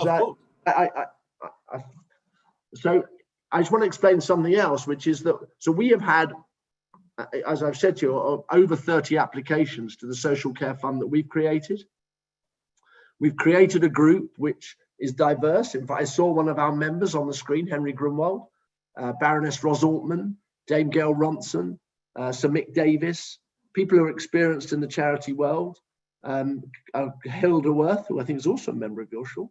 Speaker 2: so I just want to explain something else, which is that, so we have had, as I've said to you, over 30 applications to the social care fund that we've created. We've created a group which is diverse. In fact, I saw one of our members on the screen, Henry Grunwald, Baroness Ros Altman, Dame Gail Ronson, Sir Mick Davis, people who are experienced in the charity world, Hilda Worth, who I think is also a member of Gilshall.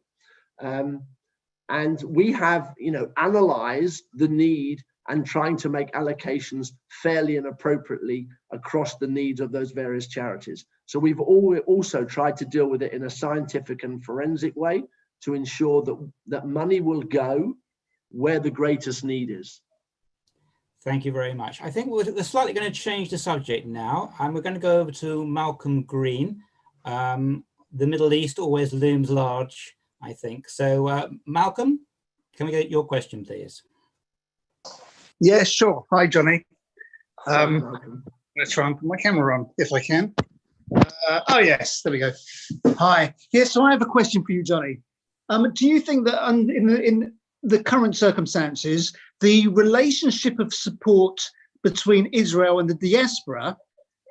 Speaker 2: And we have, analyzed the need and trying to make allocations fairly and appropriately across the needs of those various charities. So we've also tried to deal with it in a scientific and forensic way to ensure that money will go where the greatest need is.
Speaker 1: Thank you very much. I think we're slightly going to change the subject now, and we're going to go over to Malcolm Green. The Middle East always looms large, I think. So Malcolm, can we get your question, please?
Speaker 5: Yeah, sure. Hi, Johnny. I'm going to try and put my camera on if I can. Oh, yes, there we go. Hi. Yes, so I have a question for you, Johnny. Do you think that in the current circumstances, the relationship of support between Israel and the diaspora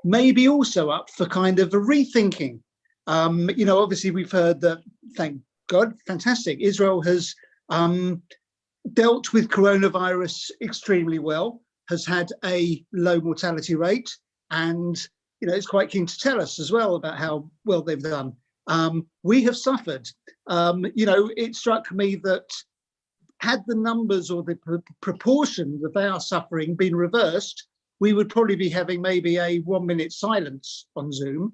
Speaker 5: may be also up for kind of a rethinking? Obviously we've heard that, thank God, fantastic, Israel has dealt with coronavirus extremely well, has had a low mortality rate, and it's quite keen to tell us as well about how well they've done. We have suffered. It struck me that had the numbers or the proportion of our suffering been reversed, we would probably be having maybe a 1 minute silence on Zoom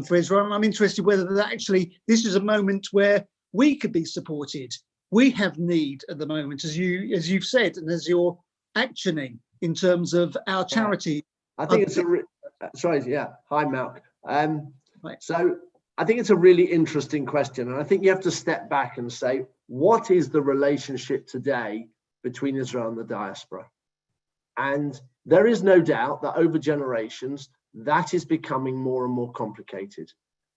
Speaker 5: for Israel. And I'm interested whether that actually, this is a moment where we could be supported. We have need at the moment, as you've said, and as you're actioning in terms of our charity.
Speaker 2: I think it's Hi, Malc. So I think it's a really interesting question. And I think you have to step back and say, what is the relationship today between Israel and the diaspora? And there is no doubt that over generations, that is becoming more and more complicated.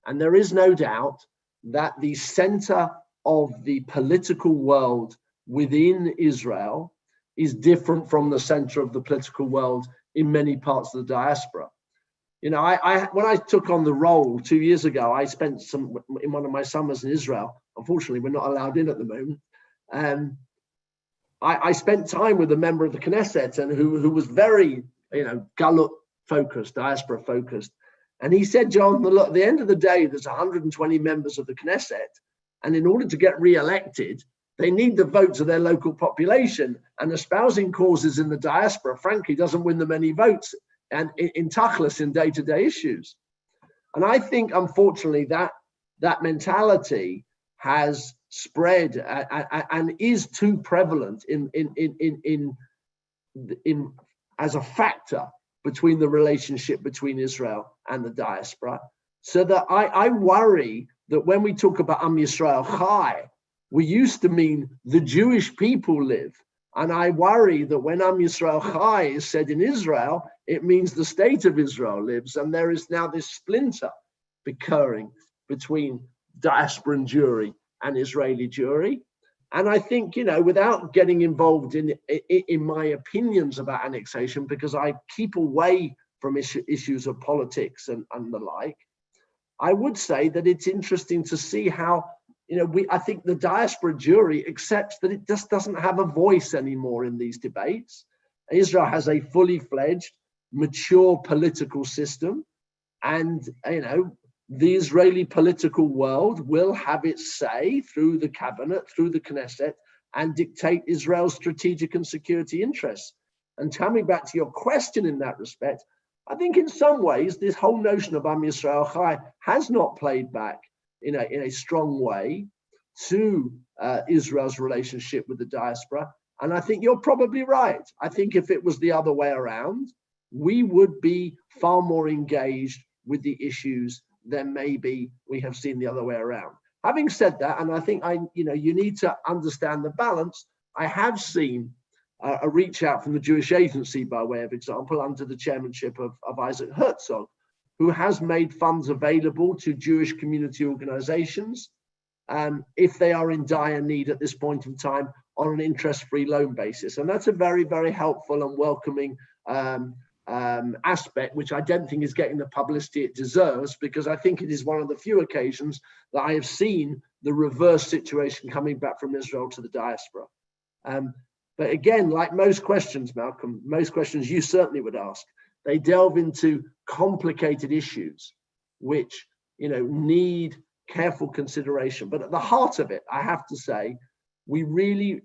Speaker 2: And there is no doubt that the center of the political world within Israel is different from the center of the political world in many parts of the diaspora. You know, when I took on the role 2 years ago, I spent in one of my summers in Israel. Unfortunately, we're not allowed in at the moment. I spent time with a member of the Knesset and who was very, Galut focused, diaspora focused. And he said, John, look, at the end of the day, there's 120 members of the Knesset. And in order to get re-elected, they need the votes of their local population. And espousing causes in the diaspora, frankly, doesn't win them any votes and in tachlis, in day-to-day issues. And I think, unfortunately, that mentality has spread and is too prevalent as a factor between the relationship between Israel and the diaspora. So that I worry that when we talk about Am Yisrael Chai, we used to mean the Jewish people live. And I worry that when Am Yisrael Chai is said in Israel, it means the state of Israel lives. And there is now this splinter occurring between diasporan Jewry and Israeli Jewry. And I think, without getting involved in my opinions about annexation, because I keep away from issues of politics and the like, I would say that it's interesting to see how, I think the diaspora Jewry accepts that it just doesn't have a voice anymore in these debates. Israel has a fully fledged, mature political system. And, the Israeli political world will have its say through the cabinet, through the Knesset, and dictate Israel's strategic and security interests. And coming back to your question in that respect, I think in some ways, this whole notion of Am Yisrael Chai has not played back in a strong way to Israel's relationship with the diaspora. And I think you're probably right. I think if it was the other way around, we would be far more engaged with the issues than maybe we have seen the other way around. Having said that, and I think you need to understand the balance. I have seen a reach out from the Jewish Agency, by way of example, under the chairmanship of Isaac Herzog, who has made funds available to Jewish community organizations if they are in dire need at this point in time on an interest-free loan basis. And that's a very, very helpful and welcoming aspect, which I don't think is getting the publicity it deserves, because I think it is one of the few occasions that I have seen the reverse situation coming back from Israel to the diaspora. But again, like most questions, Malcolm, most questions you certainly would ask, they delve into complicated issues, which, need careful consideration. But at the heart of it, I have to say, we really,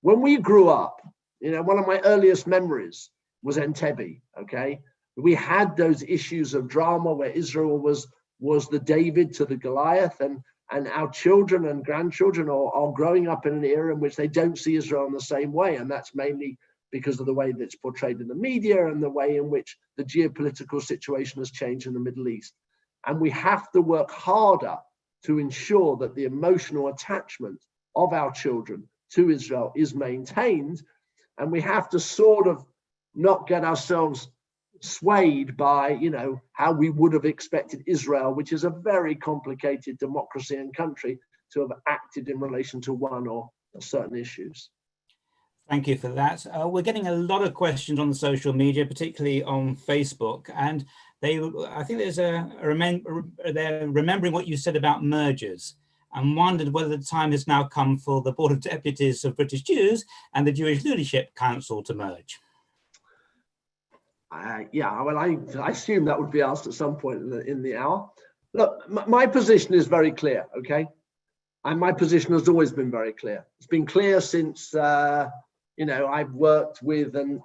Speaker 2: when we grew up, one of my earliest memories was Entebbe, okay? We had those issues of drama where Israel was the David to the Goliath, and our children and grandchildren are growing up in an era in which they don't see Israel in the same way. And that's mainly because of the way that it's portrayed in the media and the way in which the geopolitical situation has changed in the Middle East. And we have to work harder to ensure that the emotional attachment of our children to Israel is maintained. And we have to sort of not get ourselves swayed by, how we would have expected Israel, which is a very complicated democracy and country, to have acted in relation to one or certain issues.
Speaker 1: Thank you for that. We're getting a lot of questions on social media, particularly on Facebook, and I think they're remembering what you said about mergers, and wondered whether the time has now come for the Board of Deputies of British Jews and the Jewish Leadership Council to merge.
Speaker 2: Well, I assume that would be asked at some point in the hour. Look, my position is very clear, okay? And my position has always been very clear. It's been clear since, I've worked with and,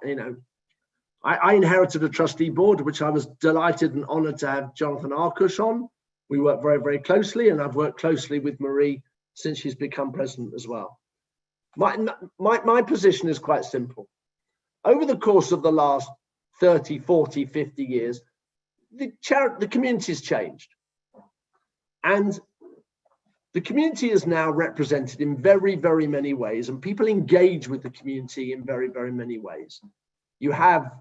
Speaker 2: I inherited a trustee board, which I was delighted and honoured to have Jonathan Arkush on. We work very, very closely, and I've worked closely with Marie since she's become president as well. My position is quite simple. Over the course of the last 30, 40, 50 years, the community has changed. And the community is now represented in very, very many ways, and people engage with the community in very, very many ways. You have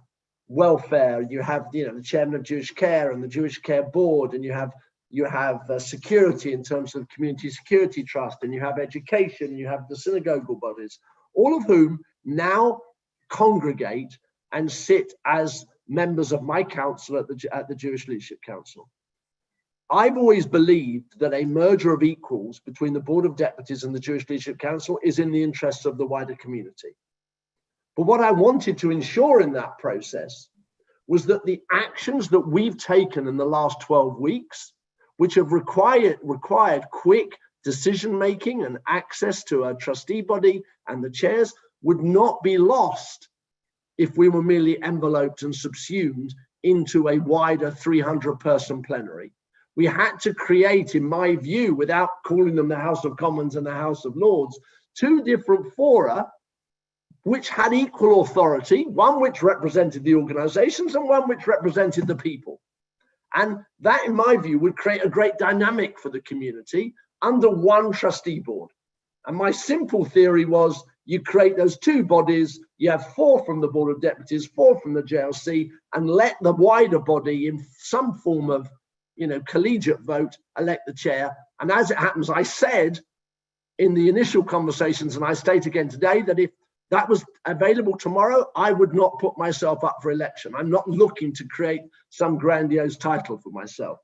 Speaker 2: welfare, you have the chairman of Jewish Care and the Jewish Care Board, and you have security in terms of community security trust, and you have education, you have the synagogal bodies, all of whom now congregate and sit as members of my council at the Jewish Leadership Council. I've always believed that a merger of equals between the Board of Deputies and the Jewish Leadership Council is in the interests of the wider community. But what I wanted to ensure in that process was that the actions that we've taken in the last 12 weeks, which have required quick decision-making and access to a trustee body and the chairs, would not be lost if we were merely enveloped and subsumed into a wider 300-person plenary. We had to create, in my view, without calling them the House of Commons and the House of Lords, two different fora which had equal authority, one which represented the organizations and one which represented the people. And that, in my view, would create a great dynamic for the community under one trustee board. And my simple theory was you create those two bodies, you have 4 from the Board of Deputies, 4 from the JLC, and let the wider body in some form of collegiate vote elect the chair. And as it happens, I said in the initial conversations, and I state again today, that if that was available tomorrow, I would not put myself up for election. I'm not looking to create some grandiose title for myself.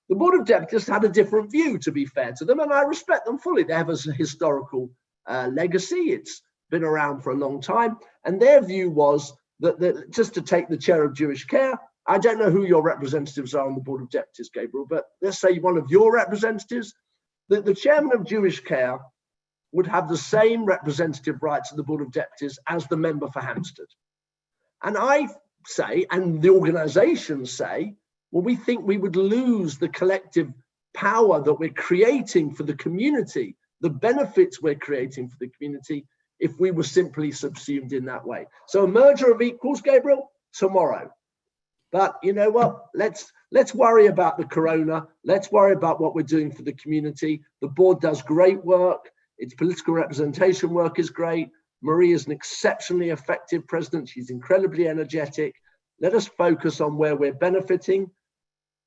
Speaker 2: The Board of Deputies had a different view, to be fair to them, and I respect them fully. They have a historical legacy. It's been around for a long time. And their view was that just to take the chair of Jewish Care, I don't know who your representatives are on the Board of Deputies, Gabriel, but let's say one of your representatives, that the chairman of Jewish Care would have the same representative rights of the Board of Deputies as the member for Hampstead. And I say, and the organisations say, well, we think we would lose the collective power that we're creating for the community, the benefits we're creating for the community, if we were simply subsumed in that way. So a merger of equals, Gabriel, tomorrow. But you know what? Let's worry about the corona. Let's worry about what we're doing for the community. The board does great work. Its political representation work is great. Marie is an exceptionally effective president. She's incredibly energetic. Let us focus on where we're benefiting.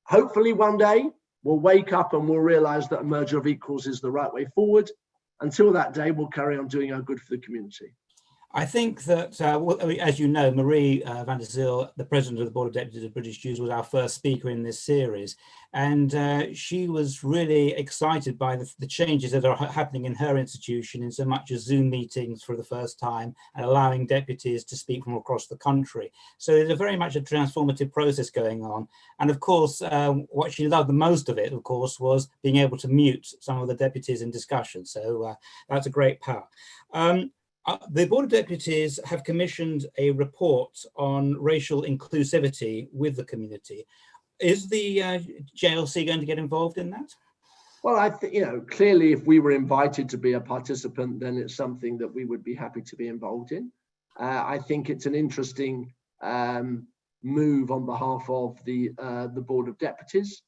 Speaker 2: Hopefully one day we'll wake up and we'll realize that a merger of equals is the right way forward. Until that day, we'll carry on doing our good for the community.
Speaker 1: I think that, as you know, Marie van der Zyl, the president of the Board of Deputies of British Jews, was our first speaker in this series. And she was really excited by the changes that are happening in her institution, in so much as Zoom meetings for the first time and allowing deputies to speak from across the country. So there's very much a transformative process going on. And of course, what she loved the most of it, of course, was being able to mute some of the deputies in discussion. So that's a great power. The Board of Deputies have commissioned a report on racial inclusivity with the community. Is the JLC going to get involved in that?
Speaker 2: Well, I think, clearly if we were invited to be a participant, then it's something that we would be happy to be involved in. I think it's an interesting move on behalf of the Board of Deputies.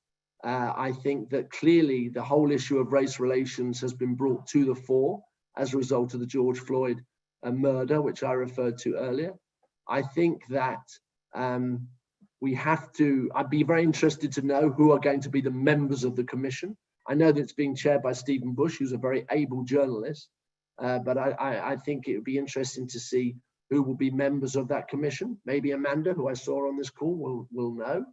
Speaker 2: I think that clearly the whole issue of race relations has been brought to the fore as a result of the George Floyd murder, which I referred to earlier. I think that we have to, I'd be very interested to know who are going to be the members of the commission. I know that it's being chaired by Stephen Bush, who's a very able journalist, but I think it would be interesting to see who will be members of that commission. Maybe Amanda, who I saw on this call, will know.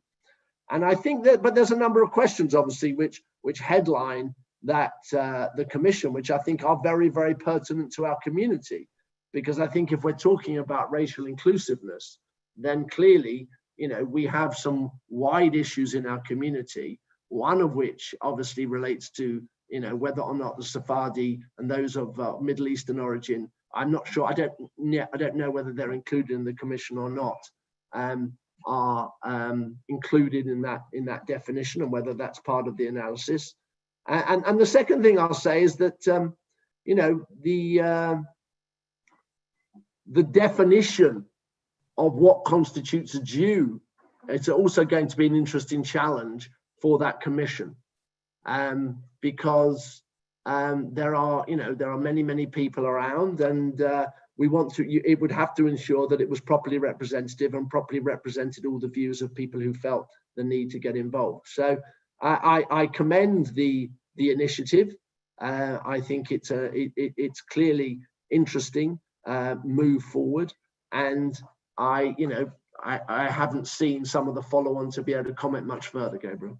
Speaker 2: And I think that, but there's a number of questions, obviously, which headline that the commission, which I think are very, very pertinent to our community. Because I think if we're talking about racial inclusiveness, then clearly, we have some wide issues in our community, one of which obviously relates to, whether or not the Sephardi and those of Middle Eastern origin, I'm not sure, I don't know whether they're included in the commission or not. are included in that definition, and whether that's part of the analysis. And the second thing I'll say is that the definition of what constitutes a Jew, it's also going to be an interesting challenge for that commission, because there are many people around, and it would have to ensure that it was properly representative and properly represented all the views of people who felt the need to get involved. So I commend the initiative. I think it's clearly interesting move forward, and I haven't seen some of the follow-on to be able to comment much further, Gabriel.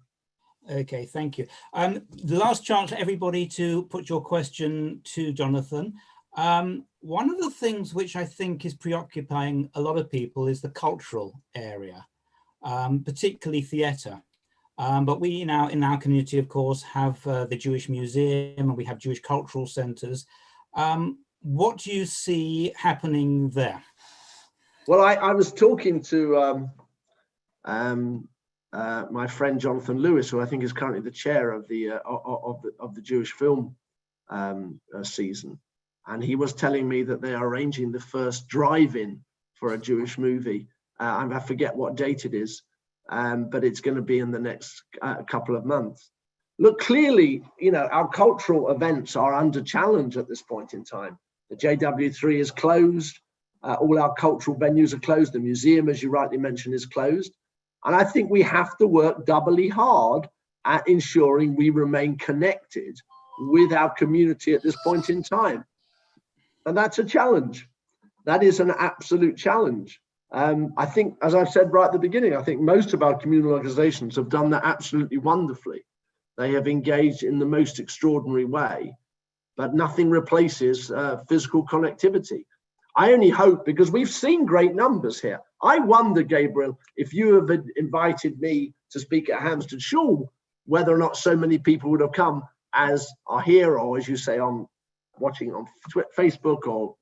Speaker 1: Okay, thank you. The last chance for everybody to put your question to Jonathan. One of the things which I think is preoccupying a lot of people is the cultural area, particularly theatre. But we now in our community, of course, have the Jewish Museum, and we have Jewish cultural centres. What do you see happening there?
Speaker 2: Well, I was talking to my friend Jonathan Lewis, who I think is currently the chair of the Jewish film season, and he was telling me that they are arranging the first drive-in for a Jewish movie. I forget what date it is, but it's going to be in the next couple of months. Look, clearly, our cultural events are under challenge at this point in time. The JW3 is closed. All our cultural venues are closed. The museum, as you rightly mentioned, is closed. And I think we have to work doubly hard at ensuring we remain connected with our community at this point in time. And that's a challenge. That is an absolute challenge. I think, as I've said right at the beginning, I think most of our communal organizations have done that absolutely wonderfully. They have engaged in the most extraordinary way, but nothing replaces physical connectivity. I only hope, because we've seen great numbers here. I wonder, Gabriel, if you have invited me to speak at Hampstead Shul, whether or not so many people would have come as are here, or as you say, on watching on Facebook or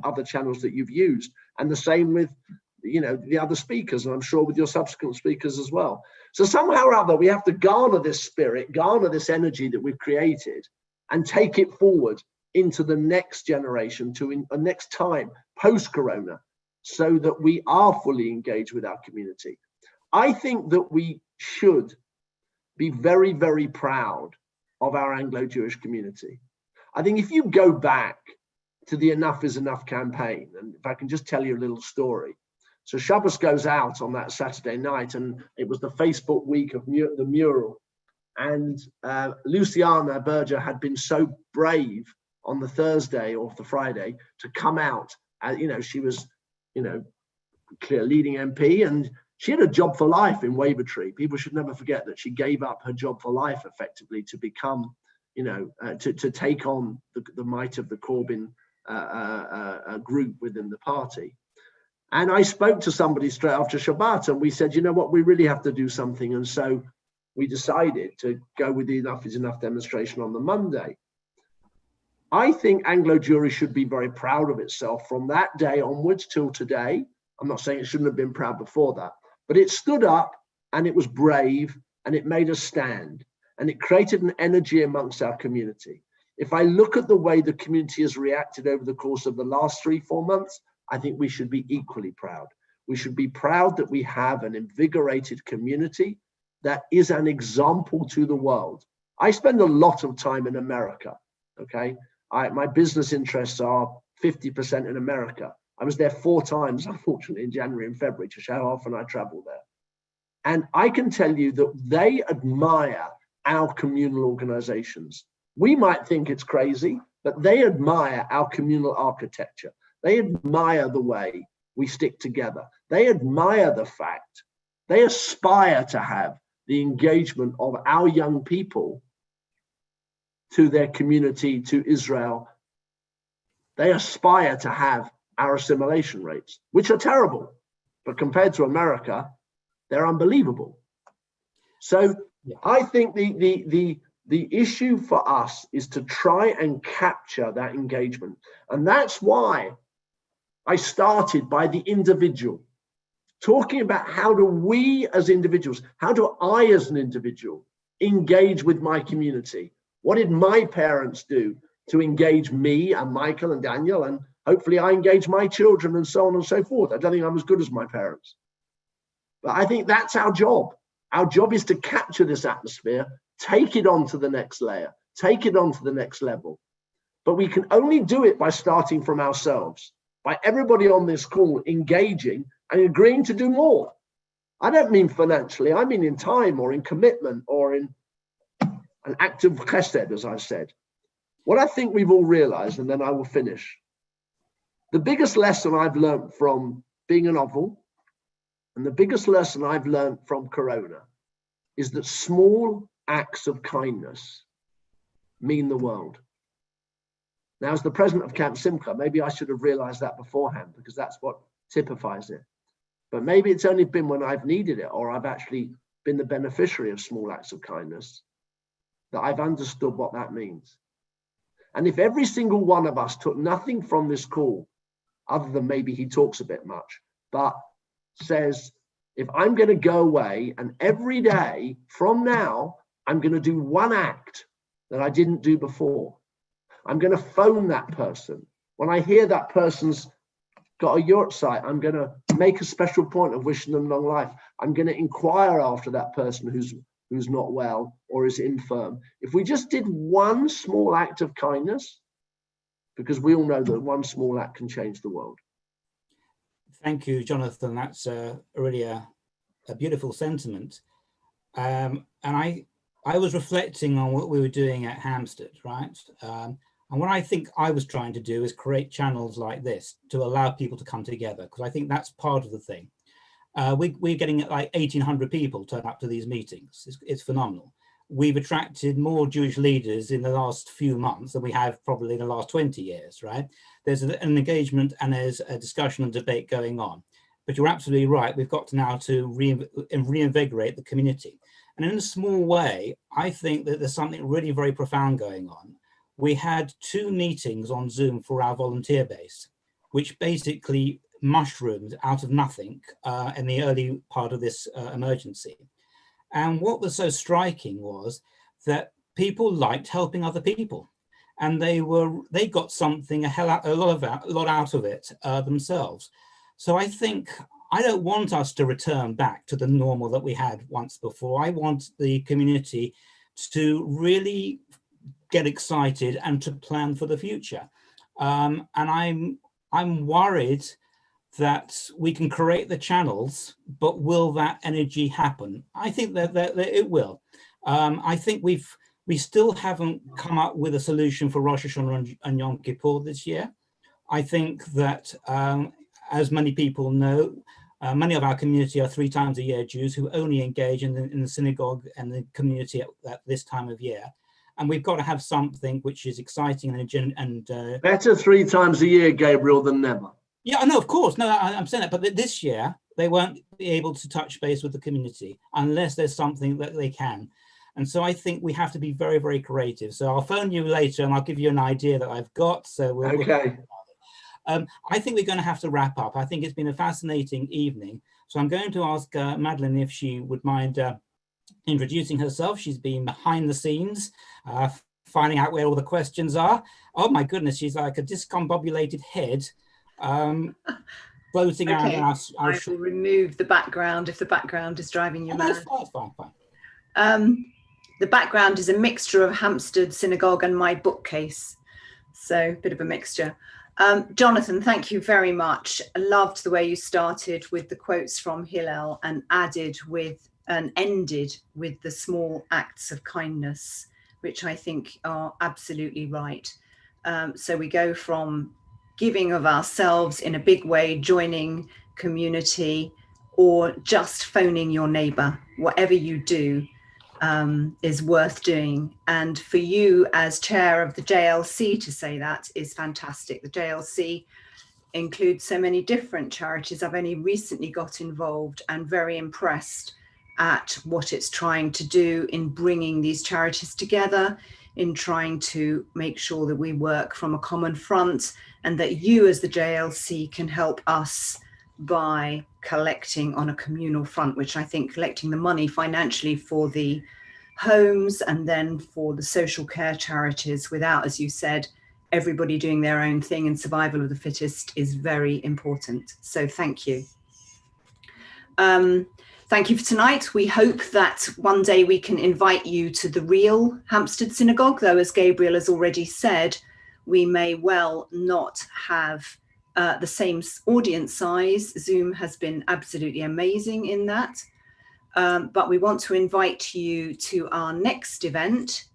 Speaker 2: other channels that you've used. And the same with, the other speakers, and I'm sure with your subsequent speakers as well. So somehow or other, we have to garner this spirit, garner this energy that we've created, and take it forward into the next generation, to the next time post-corona, so that we are fully engaged with our community. I think that we should be very, very proud of our Anglo-Jewish community. I think if you go back to the Enough is Enough campaign, and if I can just tell you a little story. So Shabbos goes out on that Saturday night, and it was the Facebook week of the mural. And Luciana Berger had been so brave on the Thursday or the Friday to come out. She was, clear leading MP, and she had a job for life in Wavertree. People should never forget that she gave up her job for life effectively to become, to take on the might of the Corbyn group within the party. And I spoke to somebody straight after Shabbat, and we said, you know what, we really have to do something. And so we decided to go with the Enough is Enough demonstration on the Monday. I think Anglo Jewry should be very proud of itself from that day onwards till today. I'm not saying it shouldn't have been proud before that, but it stood up and it was brave and it made a stand and it created an energy amongst our community. If I look at the way the community has reacted over the course of the last 3-4 months, I think we should be equally proud. We should be proud that we have an invigorated community that is an example to the world. I spend a lot of time in America, okay? My business interests are 50% in America. I was there 4 times, unfortunately, in January and February to show how often I travel there. And I can tell you that they admire our communal organizations. We might think it's crazy, but they admire our communal architecture. They admire the way we stick together. They admire the fact, they aspire to have the engagement of our young people to their community, to Israel. They aspire to have our assimilation rates, which are terrible, but compared to America, they're unbelievable. So I think the issue for us is to try and capture that engagement. And that's why I started by the individual. talking about how do we as individuals, how do I as an individual engage with my community? What did my parents do to engage me and Michael and Daniel? And hopefully I engage my children and so on and so forth. I don't think I'm as good as my parents. But I think that's our job. Our job is to capture this atmosphere, take it on to the next layer, take it on to the next level. But we can only do it by starting from ourselves, by everybody on this call engaging and agreeing to do more. I don't mean financially, I mean in time or in commitment or in an act of chesed, as I've said. What I think we've all realized, and then I will finish, the biggest lesson I've learned from being a novel and the biggest lesson I've learned from Corona is that small acts of kindness mean the world. Now, as the president of Camp Simcha, maybe I should have realized that beforehand, because that's what typifies it. But maybe it's only been when I've needed it, or I've actually been the beneficiary of small acts of kindness, that I've understood what that means. And if every single one of us took nothing from this call, other than maybe he talks a bit much, but says, if I'm going to go away and every day from now, I'm going to do one act that I didn't do before. I'm going to phone that person. When I hear that person's got a yurt site, I'm going to make a special point of wishing them long life. I'm going to inquire after that person who's not well or is infirm. If we just did one small act of kindness, because we all know that one small act can change the world.
Speaker 1: Thank you, Jonathan. That's really a beautiful sentiment. And I was reflecting on what we were doing at Hampstead, right? And what I think I was trying to do is create channels like this to allow people to come together, because I think that's part of the thing. We're getting like 1,800 people turn up to these meetings. It's phenomenal. We've attracted more Jewish leaders in the last few months than we have probably in the last 20 years, right? There's an engagement and there's a discussion and debate going on. But you're absolutely right. We've got to now to reinvigorate the community. And in a small way, I think that there's something really very profound going on. We had 2 meetings on Zoom for our volunteer base, which basically mushroomed out of nothing in the early part of this emergency. And what was so striking was that people liked helping other people, and they got something a lot out of it themselves. So I think I don't want us to return back to the normal that we had once before. I want the community to really get excited and to plan for the future. And I'm worried that we can create the channels, but will that energy happen? I think that it will. I think we still haven't come up with a solution for Rosh Hashanah and Yom Kippur this year. I think that, as many people know, many of our community are 3 times a year Jews who only engage in the synagogue and the community at this time of year. And we've got to have something which is exciting and
Speaker 2: better 3 times a year, Gabriel, than never.
Speaker 1: Yeah, I know, of course. No, I'm saying that. But this year, they won't be able to touch base with the community unless there's something that they can. And so I think we have to be very, very creative. So I'll phone you later and I'll give you an idea that I've got. So
Speaker 2: Okay.
Speaker 1: I think we're going to have to wrap up. I think it's been a fascinating evening. So I'm going to ask Madeline if she would mind introducing herself. She's been behind the scenes, finding out where all the questions are. Oh my goodness, she's like a discombobulated head. Floating
Speaker 6: okay.
Speaker 1: around our
Speaker 6: I will remove the background if the background is driving you mad.
Speaker 1: That's fine.
Speaker 6: The background is a mixture of Hampstead Synagogue and my bookcase, so a bit of a mixture. Jonathan, thank you very much. I loved the way you started with the quotes from Hillel and ended with the small acts of kindness, which I think are absolutely right. So we go from giving of ourselves in a big way, joining community, or just phoning your neighbor. Whatever you do is worth doing. And for you as chair of the JLC to say that is fantastic. The JLC includes so many different charities. I've only recently got involved and very impressed at what it's trying to do in bringing these charities together, in trying to make sure that we work from a common front, and that you as the JLC can help us by collecting on a communal front, which I think collecting the money financially for the homes and then for the social care charities without, as you said, everybody doing their own thing and survival of the fittest is very important. So thank you. Thank you for tonight. We hope that one day we can invite you to the real Hampstead Synagogue, though, as Gabriel has already said, we may well not have the same audience size. Zoom has been absolutely amazing in that. But we want to invite you to our next event.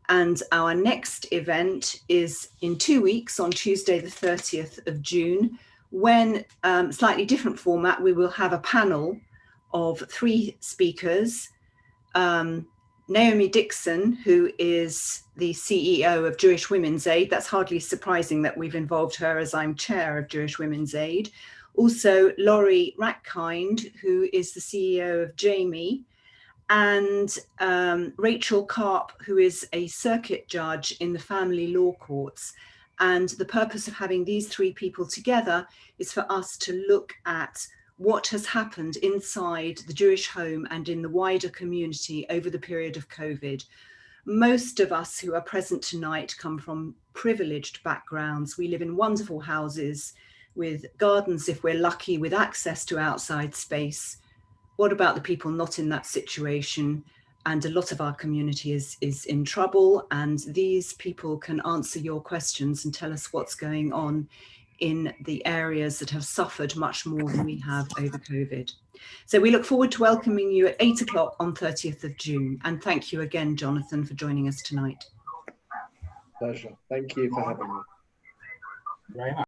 Speaker 6: And our next event is in 2 weeks on Tuesday, the 30th of June, when slightly different format, we will have a panel of 3 speakers. Naomi Dixon, who is the CEO of Jewish Women's Aid. That's hardly surprising that we've involved her, as I'm chair of Jewish Women's Aid. Also, Laurie Rackkind, who is the CEO of Jamie, and Rachel Karp, who is a circuit judge in the family law courts. And the purpose of having these 3 people together is for us to look at what has happened inside the Jewish home and in the wider community over the period of COVID. Most of us who are present tonight come from privileged backgrounds. We live in wonderful houses with gardens, if we're lucky, with access to outside space. What about the people not in that situation? And a lot of our community is in trouble, and these people can answer your questions and tell us what's going on in the areas that have suffered much more than we have over COVID. So we look forward to welcoming you at 8 o'clock on 30th of June. And thank you again, Jonathan, for joining us tonight.
Speaker 2: Pleasure. Thank you for having me.
Speaker 1: Very much.